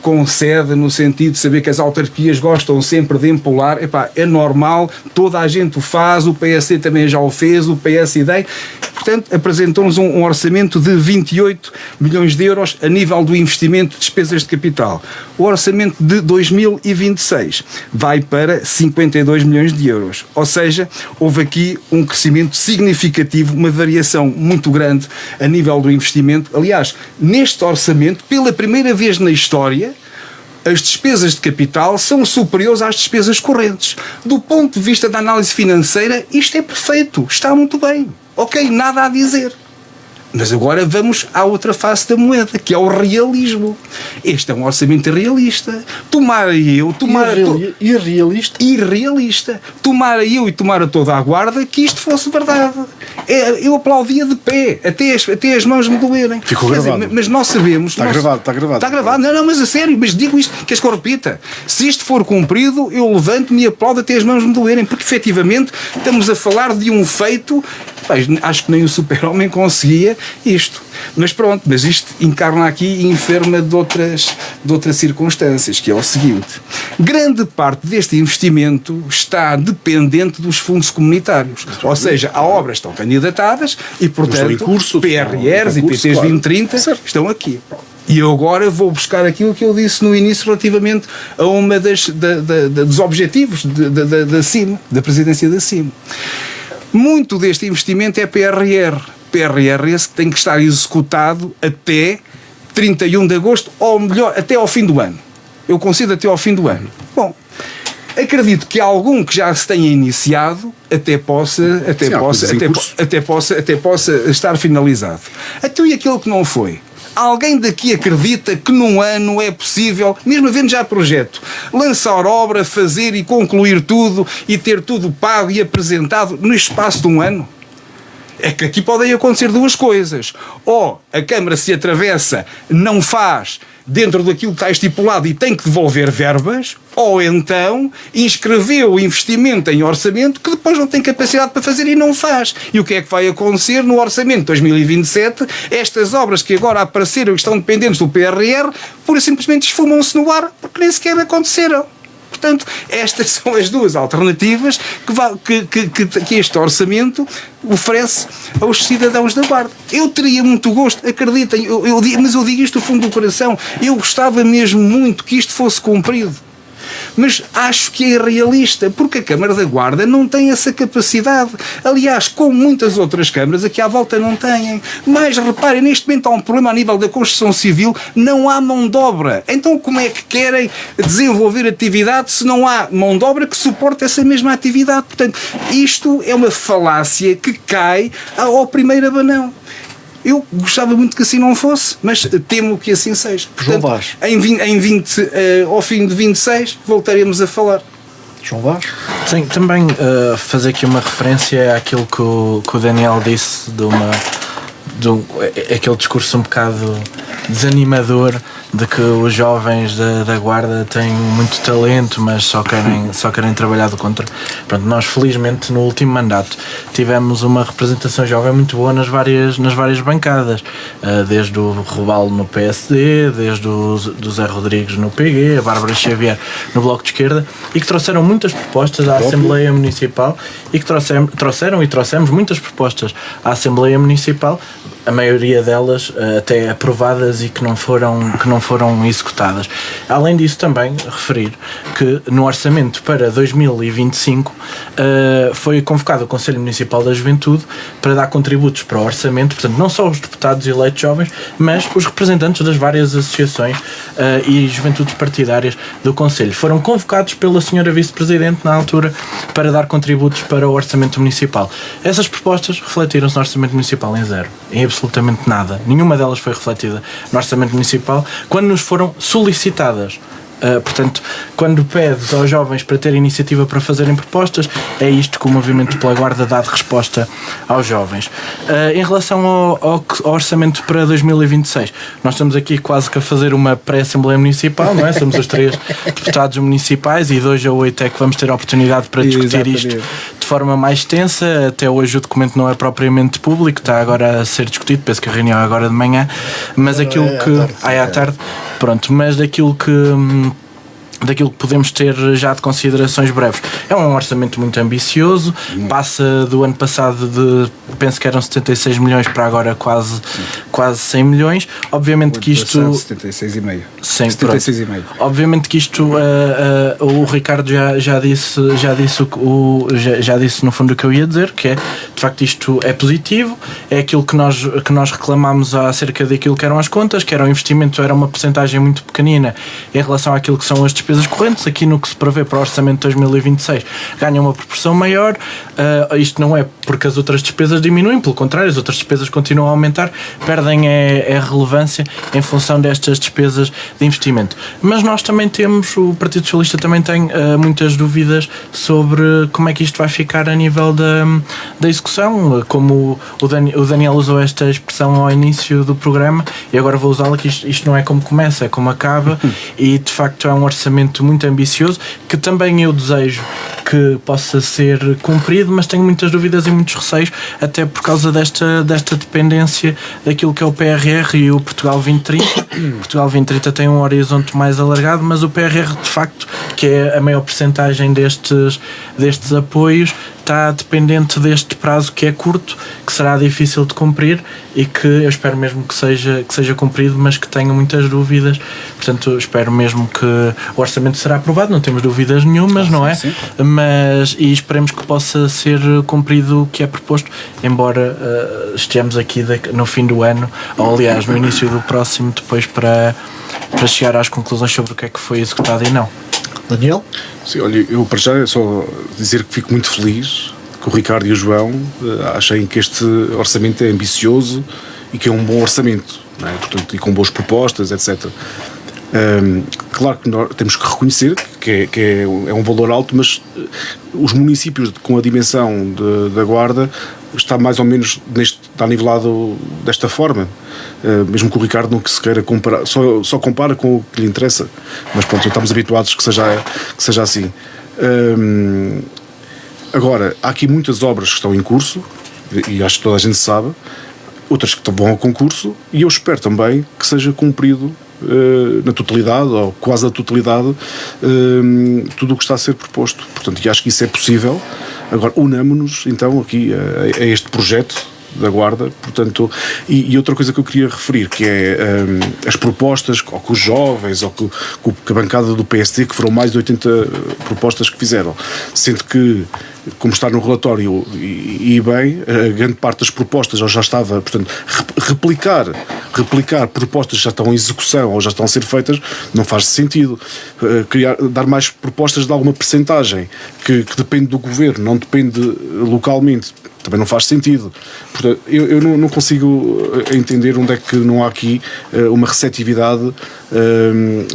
concede no sentido de saber que as autarquias gostam sempre de empolar. É normal, toda a gente o faz, o PSD também já o fez, o PSD. Portanto, apresentou-nos um orçamento de 28 milhões de euros a nível do investimento de despesas de capital. O orçamento de 2026 vai para 52 milhões de euros. Ou seja, houve aqui um crescimento significativo, uma variação muito grande a nível do investimento. Aliás, neste orçamento, pela primeira vez na história, as despesas de capital são superiores às despesas correntes. Do ponto de vista da análise financeira, isto é perfeito, está muito bem. Ok, nada a dizer. Mas agora vamos à outra face da moeda, que é o realismo. Este é um orçamento irrealista. Irrealista. Tomara eu e tomara toda a Guarda que isto fosse verdade. Eu aplaudia de pé, até as mãos me doerem. Ficou gravado. Dizer, mas nós sabemos... Está gravado. Está gravado. Não, mas a sério, mas digo isto, queres que eu repita? Se isto for cumprido, eu levanto-me e aplaudo até as mãos me doerem, porque efetivamente estamos a falar de um feito... Acho que nem o Super-Homem conseguia isto. Mas pronto, mas isto encarna aqui e enferma de outras circunstâncias, que é o seguinte: grande parte deste investimento está dependente dos fundos comunitários. Ou seja, há obras que estão candidatadas e, portanto, PRRs e PTs 2030 estão aqui. E eu agora vou buscar aquilo que eu disse no início relativamente a uma dos objetivos da CIM, da presidência da CIM. Muito deste investimento é PRR. PRR esse que tem que estar executado até 31 de agosto, ou melhor, até ao fim do ano. Eu considero até ao fim do ano. Bom, acredito que algum que já se tenha iniciado até possa estar finalizado. Até e aquele que não foi. Alguém daqui acredita que num ano é possível, mesmo havendo já projeto, lançar obra, fazer e concluir tudo e ter tudo pago e apresentado no espaço de um ano? É que aqui podem acontecer duas coisas. Ou a Câmara se atravessa, não faz dentro daquilo que está estipulado e tem que devolver verbas, ou então inscreveu o investimento em orçamento que depois não tem capacidade para fazer e não faz. E o que é que vai acontecer no orçamento de 2027? Estas obras que agora apareceram e estão dependentes do PRR, pura e simplesmente esfumam-se no ar porque nem sequer aconteceram. portanto, estas são as duas alternativas que este orçamento oferece aos cidadãos da Guarda. Eu teria muito gosto, acreditem, mas eu digo isto do fundo do coração, eu gostava mesmo muito que isto fosse cumprido. Mas acho que é irrealista, porque a Câmara da Guarda não tem essa capacidade. Aliás, como muitas outras câmaras, aqui à volta não têm. Mas reparem, neste momento há um problema a nível da construção civil, não há mão de obra. Então como é que querem desenvolver atividade se não há mão de obra que suporte essa mesma atividade? Portanto, isto é uma falácia que cai ao primeiro abanão. Eu gostava muito que assim não fosse, mas temo que assim seja. Portanto, João Vaz. Ao fim de 26 voltaremos a falar. João Vaz? Sim, também fazer aqui uma referência àquilo que o Daniel disse aquele discurso um bocado desanimador de que os jovens da Guarda têm muito talento, mas só querem trabalhar do contra. Pronto, nós felizmente no último mandato tivemos uma representação jovem muito boa nas várias bancadas, desde o Rebalo no PSD, desde o Zé Rodrigues no PG, a Bárbara Xavier no Bloco de Esquerda, e que trouxeram muitas propostas à Assembleia Municipal e que trouxemos muitas propostas à Assembleia Municipal, a maioria delas até aprovadas e que não foram executadas. Além disso, também referir que no orçamento para 2025 foi convocado o Conselho Municipal da Juventude para dar contributos para o orçamento, portanto não só os deputados eleitos jovens, mas os representantes das várias associações e juventudes partidárias do Conselho. Foram convocados pela senhora Vice-Presidente na altura para dar contributos para o orçamento municipal. Essas propostas refletiram-se no orçamento municipal em zero, em absolutamente nada. Nenhuma delas foi refletida no orçamento municipal quando nos foram solicitadas. Portanto, quando pedes aos jovens para ter iniciativa para fazerem propostas, é isto que o Movimento pela Guarda dá de resposta aos jovens. Em relação ao orçamento para 2026, nós estamos aqui quase que a fazer uma pré-assembleia municipal, não é? Somos os 3 deputados municipais e 2 a 8 é que vamos ter a oportunidade para discutir isto de forma mais extensa. Até hoje o documento não é propriamente público, está agora a ser discutido, penso que a reunião é agora de manhã, mas aquilo à tarde, pronto, mas daquilo que podemos ter já de considerações breves. É um orçamento muito ambicioso, passa do ano passado penso que eram 76 milhões para agora quase 100 milhões. Obviamente que isto... 76,5. Sim, 76,5. Obviamente que isto, o Ricardo já disse no fundo o que eu ia dizer, que é, de facto, isto é positivo, é aquilo que nós reclamámos acerca daquilo que eram as contas, que era o investimento, era uma percentagem muito pequenina em relação àquilo que são as despesas correntes. Aqui no que se prevê para o orçamento de 2026 ganha uma proporção maior. Isto não é porque as outras despesas diminuem, pelo contrário, as outras despesas continuam a aumentar, perdem a relevância em função destas despesas de investimento. Mas nós também temos, o Partido Socialista também tem muitas dúvidas sobre como é que isto vai ficar a nível da execução, como o Daniel usou esta expressão ao início do programa, e agora vou usá-la, que isto não é como começa, é como acaba, e de facto é um orçamento muito ambicioso, que também eu desejo que possa ser cumprido, mas tenho muitas dúvidas e muitos receios, até por causa desta dependência daquilo que é o PRR e o Portugal 2030. Portugal 2030 tem um horizonte mais alargado, mas o PRR, de facto, que é a maior percentagem destes apoios, está dependente deste prazo que é curto, que será difícil de cumprir e que eu espero mesmo que seja cumprido, mas que tenho muitas dúvidas. Portanto, espero mesmo que o orçamento será aprovado, não temos dúvidas nenhumas, não é? Sim. E esperemos que possa ser cumprido o que é proposto, embora estejamos aqui no fim do ano, ou aliás no início do próximo, depois para chegar às conclusões sobre o que é que foi executado e não. Daniel? Sim, olha, eu para já é só dizer que fico muito feliz que o Ricardo e o João achem que este orçamento é ambicioso e que é um bom orçamento, não é? Portanto, e com boas propostas, etc. Claro que nós temos que reconhecer que é um valor alto, mas os municípios com a dimensão da Guarda está mais ou menos está nivelado desta forma, mesmo que o Ricardo não se queira comparar, só compara com o que lhe interessa, mas pronto, estamos habituados que seja assim. Agora, há aqui muitas obras que estão em curso, e acho que toda a gente sabe, outras que vão ao concurso, e eu espero também que seja cumprido na totalidade, ou quase a totalidade, tudo o que está a ser proposto. Portanto, e acho que isso é possível. Agora, unamo-nos então aqui a este projeto da Guarda, portanto, e outra coisa que eu queria referir, que é as propostas, ou que os jovens, ou que a bancada do PSD, que foram mais de 80 propostas que fizeram, sendo que, como está no relatório, e bem, a grande parte das propostas já estava, portanto, replicar propostas que já estão em execução ou já estão a ser feitas, não faz sentido. Dar mais propostas de alguma percentagem que depende do governo, não depende localmente, também não faz sentido. Portanto, eu não consigo entender onde é que não há aqui uma receptividade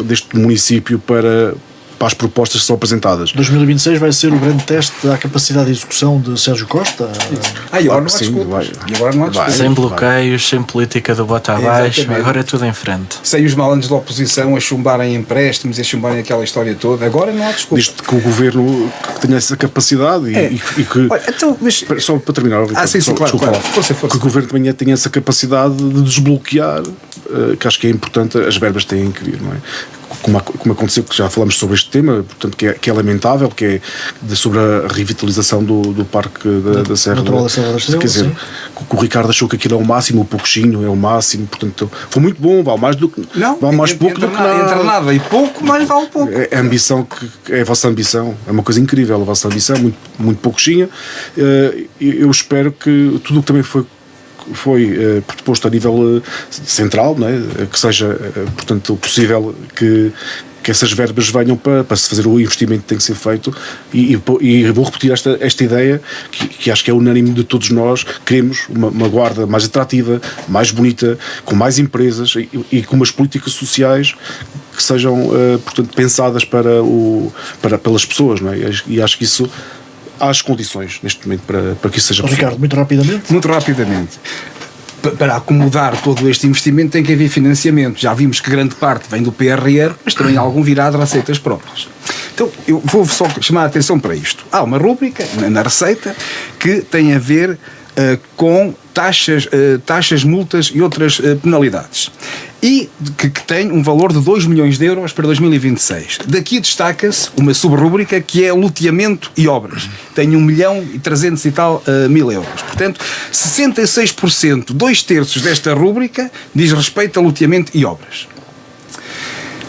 deste município para as propostas que são apresentadas. 2026 vai ser o grande teste da capacidade de execução de Sérgio Costa? E agora não há desculpas. Sem bloqueios, sem política do bota abaixo, agora é tudo em frente. Sem os malandros da oposição a chumbarem empréstimos, a chumbarem aquela história toda, agora não há desculpas. Desde que o governo tenha essa capacidade e que... Olha, então, mas... Só para terminar, claro. Força. Que o governo também tenha essa capacidade de desbloquear, que acho que é importante, as verbas têm que vir, não é? Como aconteceu, que já falamos sobre este tema, portanto, que é lamentável, que é sobre a revitalização do Parque da Serra da Estrela. Quer dizer, que o Ricardo achou que aquilo é o máximo, o pouquinho é o máximo, portanto, foi muito bom, vale mais do que não, vale mais pouco do que nada. Entre nada e pouco, mais vale pouco. É a ambição, é a vossa ambição, é uma coisa incrível, a vossa ambição, muito pouquinha. Eu espero que tudo o que também foi proposto a nível central, não é? Que seja, portanto, possível que essas verbas venham para se fazer o investimento que tem que ser feito e vou repetir esta ideia que acho que é unânime de todos nós. Queremos uma Guarda mais atrativa, mais bonita, com mais empresas e com umas políticas sociais que sejam, portanto, pensadas pelas pessoas, não é? E acho que isso há as condições neste momento para que isso seja possível. Ricardo, muito rapidamente. Para acomodar todo este investimento tem que haver financiamento. Já vimos que grande parte vem do PRR, mas também algum virá de receitas próprias. Então, eu vou só chamar a atenção para isto. Há uma rúbrica na receita que tem a ver com taxas, multas e outras penalidades. E que tem um valor de 2 milhões de euros para 2026. Daqui destaca-se uma subrúbrica que é loteamento e obras. Tem 1.300.000 e tal mil euros. Portanto, 66%, 2/3 desta rúbrica diz respeito a loteamento e obras.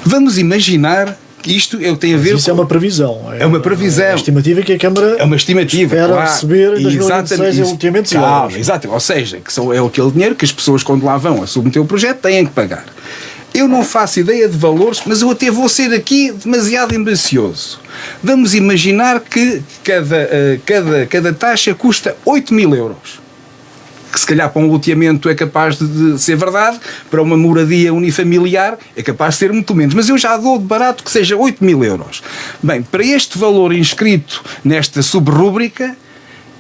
Vamos imaginar que isto tem a ver isso é uma previsão. É uma previsão. É uma estimativa que a Câmara espera receber em 2026 em loteamentos e obras. Exato. Ou seja, que é aquele dinheiro que as pessoas, quando lá vão a submeter o projeto, têm que pagar. Eu não faço ideia de valores, mas eu até vou ser aqui demasiado ambicioso. Vamos imaginar que cada taxa custa 8.000 euros. Que se calhar para um loteamento é capaz de ser verdade, para uma moradia unifamiliar é capaz de ser muito menos. Mas eu já dou de barato que seja 8.000 euros. Bem, para este valor inscrito nesta subrúbrica,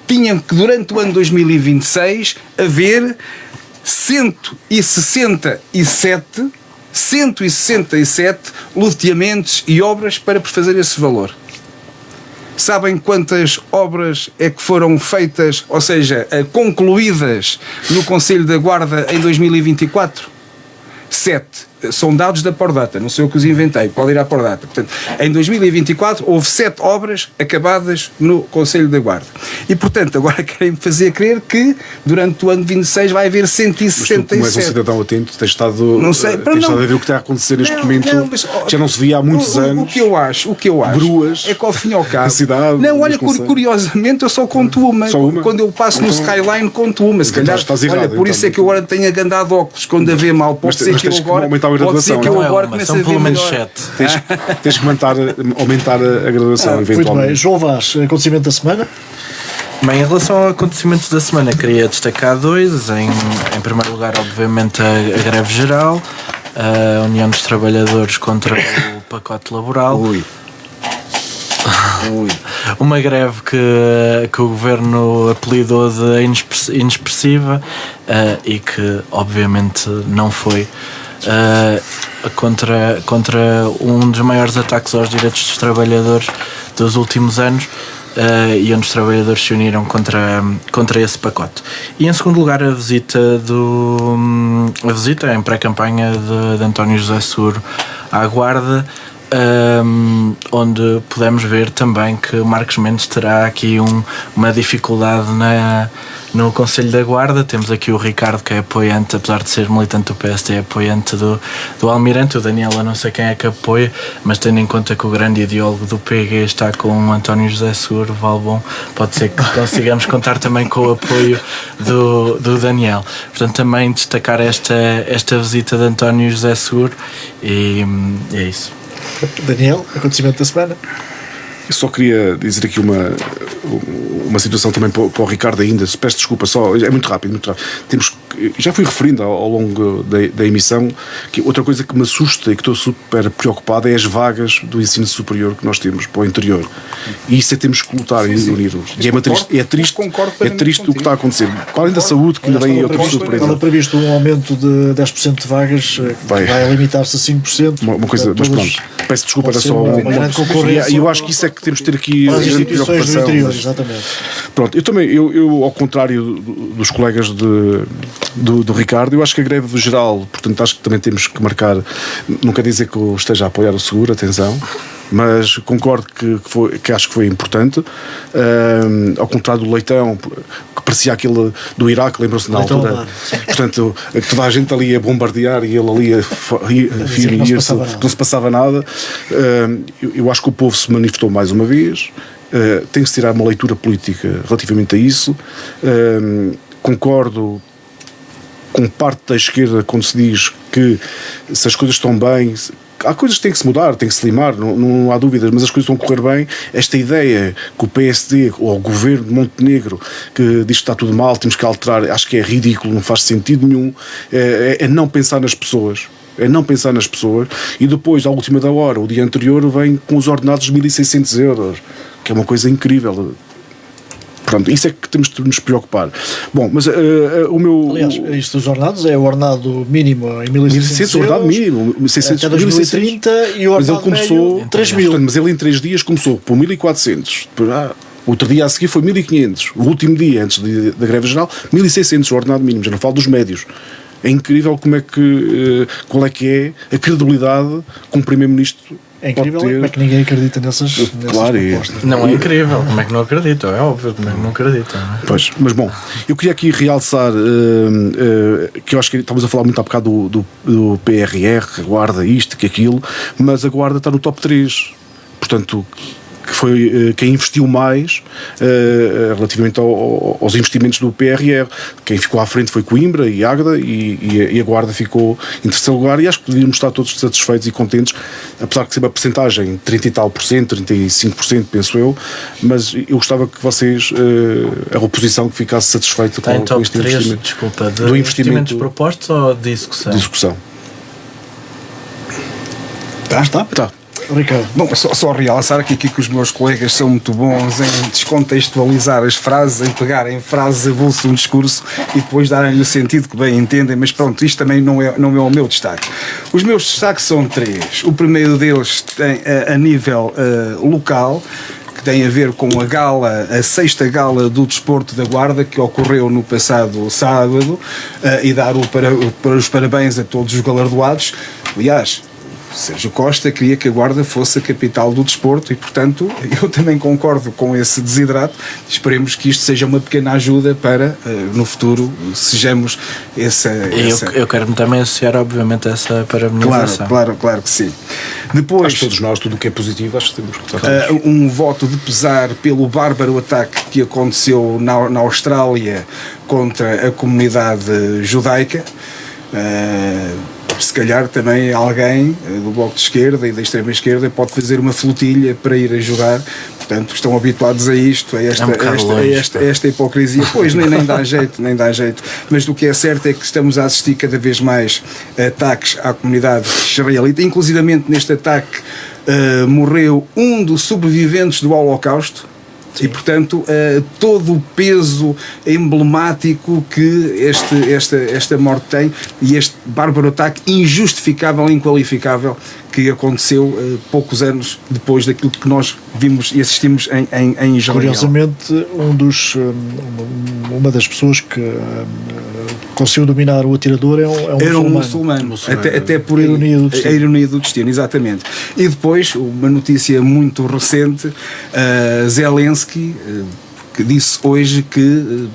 tinha que durante o ano 2026 haver 167 loteamentos e obras para fazer esse valor. Sabem quantas obras é que foram feitas, ou seja, concluídas no Conselho da Guarda em 2024? 7. São dados da Pordata, não sei o que os inventei, pode ir à Pordata. Portanto, em 2024 houve 7 obras acabadas no Conselho da Guarda. E, portanto, agora querem fazer crer que durante o ano de 26 vai haver 167. Mas tu, como és um cidadão atento, tens estado a ver o que está a acontecer neste momento, já não se via há muitos anos. O que eu acho Gruas, é que ao fim e ao cabo, cidade, não, olha, curiosamente eu só conto uma. Quando eu passo no Skyline conto uma, se calhar, olha, por isso é que eu agora tenho agandado óculos, quando a ver mal, pode ser que eu agora comece a ver melhor. Tens que aumentar a graduação, eventualmente. Muito bem. João Vaz, acontecimento da semana? Bem, em relação a acontecimentos da semana, queria destacar 2. Em primeiro lugar, obviamente, a greve geral, a União dos Trabalhadores contra o pacote laboral. Uma greve que o governo apelidou de inexpressiva e que, obviamente, não foi. Contra um dos maiores ataques aos direitos dos trabalhadores dos últimos anos, e onde os trabalhadores se uniram contra esse pacote. E em segundo lugar, a visita em pré-campanha de António José Seguro à Guarda, onde podemos ver também que Marcos Mendes terá aqui uma dificuldade no Conselho da Guarda. Temos aqui o Ricardo, que é apoiante, apesar de ser militante do PSD, é apoiante do Almirante. O Daniel, eu não sei quem é que apoia, mas tendo em conta que o grande ideólogo do PG está com o António José Seguro, vale bom, pode ser que consigamos contar também com o apoio do Daniel. Portanto, também destacar esta visita de António José Seguro, e é isso. Daniel, acontecimento da semana. Eu só queria dizer aqui uma situação também para o Ricardo ainda, se peço desculpa, só, é muito rápido. Já fui referindo ao longo da emissão que outra coisa que me assusta e que estou super preocupado é as vagas do ensino superior que nós temos para o interior, e isso temos que lutar e unir-nos. É triste o que está a acontecer, além da saúde, que ainda bem eu estou surpreendido. Estava previsto um aumento de 10% de vagas, que vai limitar-se a 5%. Uma coisa, mas pronto, peço desculpa, era só uma grande concorrência. E eu acho que isso é que temos de ter aqui as instituições do interior, mas, exatamente. pronto, eu ao contrário dos colegas do Ricardo, eu acho que a greve do geral, portanto acho que também temos que marcar, não quer dizer que eu esteja a apoiar o seguro, atenção, mas concordo que acho que foi importante, ao contrário do Leitão, que parecia aquele do Iraque, lembram-se na altura, Leitão, portanto toda a gente ali a bombardear e ele ali não se passava nada. Eu acho que o povo se manifestou mais uma vez. Tem que se tirar uma leitura política relativamente a isso. Concordo com parte da esquerda quando se diz que se as coisas estão bem, há coisas que têm que se mudar, têm que se limar, não há dúvidas, mas as coisas estão a correr bem. Esta ideia que o PSD ou o governo de Montenegro que diz que está tudo mal, temos que alterar, acho que é ridículo, não faz sentido nenhum. É não pensar nas pessoas. E depois, à última da hora, o dia anterior, vem com os ordenados de 1.600 euros, que é uma coisa incrível. Pronto, isso é que temos de nos preocupar. Bom, mas o meu... Aliás, isto dos ordenados é o ordenado mínimo em 1.600 o ordenado mínimo, 1.600, até 2030, e o ordenado médio 3.000. Mas ele em 3 dias começou por 1.400, outro dia a seguir foi 1.500, o último dia antes da greve geral 1.600 o ordenado mínimo, já não falo dos médios. É incrível qual é que é a credibilidade que um primeiro-ministro. É incrível, como é que ninguém acredita nessas propostas. Não é incrível, como é que não acredito? É óbvio, como é que não acredito, não é? Pois, mas bom, eu queria aqui realçar que eu acho que estamos a falar muito há bocado do PRR, a Guarda, isto, que aquilo, mas a Guarda está no top 3, portanto, que foi quem investiu mais relativamente aos investimentos do PRR. Quem ficou à frente foi Coimbra e Águeda, e a Guarda ficou em terceiro lugar, e acho que devíamos estar todos satisfeitos e contentes, apesar de ser uma percentagem 30 e tal por cento, 35%, penso eu, mas eu gostava que vocês, a oposição, que ficasse satisfeita com este investimento. Desculpa, do investimentos propostos ou de execução? De execução. Está. Ricardo. Bom, só realçar aqui que os meus colegas são muito bons em descontextualizar as frases, em pegarem frases avulso de um discurso e depois darem-lhe o sentido que bem entendem, mas pronto, isto também não é o meu destaque. Os meus destaques são 3. O primeiro deles tem a nível local, que tem a ver com a 6ª gala do desporto da Guarda, que ocorreu no passado sábado, e dar os parabéns a todos os galardoados. Aliás, Sérgio Costa queria que a Guarda fosse a capital do desporto e, portanto, eu também concordo com esse desidrato. Esperemos que isto seja uma pequena ajuda para, no futuro, sejamos essa... Eu quero-me também associar, obviamente, a essa parabenização. Claro que sim. Depois, acho que todos nós, tudo o que é positivo, acho que temos que um voto de pesar pelo bárbaro ataque que aconteceu na Austrália contra a comunidade judaica. Se calhar também alguém do Bloco de Esquerda e da extrema esquerda pode fazer uma flotilha para ir a jogar. Portanto, estão habituados a isto, a esta hipocrisia. Pois, nem dá jeito. Mas o que é certo é que estamos a assistir cada vez mais a ataques à comunidade israelita. Inclusivamente neste ataque morreu um dos sobreviventes do Holocausto. E, portanto, todo o peso emblemático que esta morte tem e este bárbaro ataque injustificável e inqualificável que aconteceu poucos anos depois daquilo que nós vimos e assistimos em Israel. Curiosamente, uma das pessoas que conseguiu dominar o atirador era um muçulmano. Até por ironia do destino. A ironia do destino, exatamente. E depois, uma notícia muito recente, Zelensky, que disse hoje que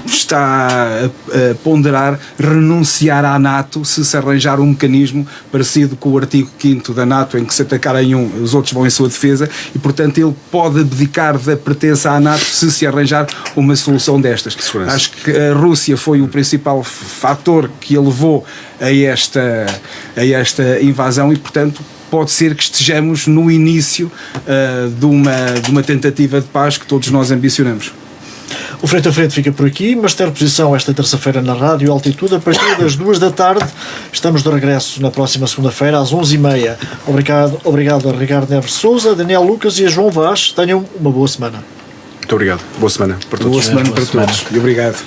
está a ponderar renunciar à NATO se arranjar um mecanismo parecido com o artigo 5º da NATO, em que se atacarem os outros vão em sua defesa, e portanto ele pode abdicar da pertença à NATO se arranjar uma solução destas. Segurança. Acho que a Rússia foi o principal fator que a levou a esta invasão e portanto pode ser que estejamos no início de uma tentativa de paz que todos nós ambicionamos. O Frente a Frente fica por aqui, mas ter posição esta terça-feira na Rádio Altitude a partir das 2 da tarde. Estamos de regresso na próxima segunda-feira às 11h30. Obrigado a Ricardo Neves Sousa, Daniel Lucas e a João Vaz. Tenham uma boa semana. Muito obrigado. Boa semana para todos. Boa semana para todos. E obrigado.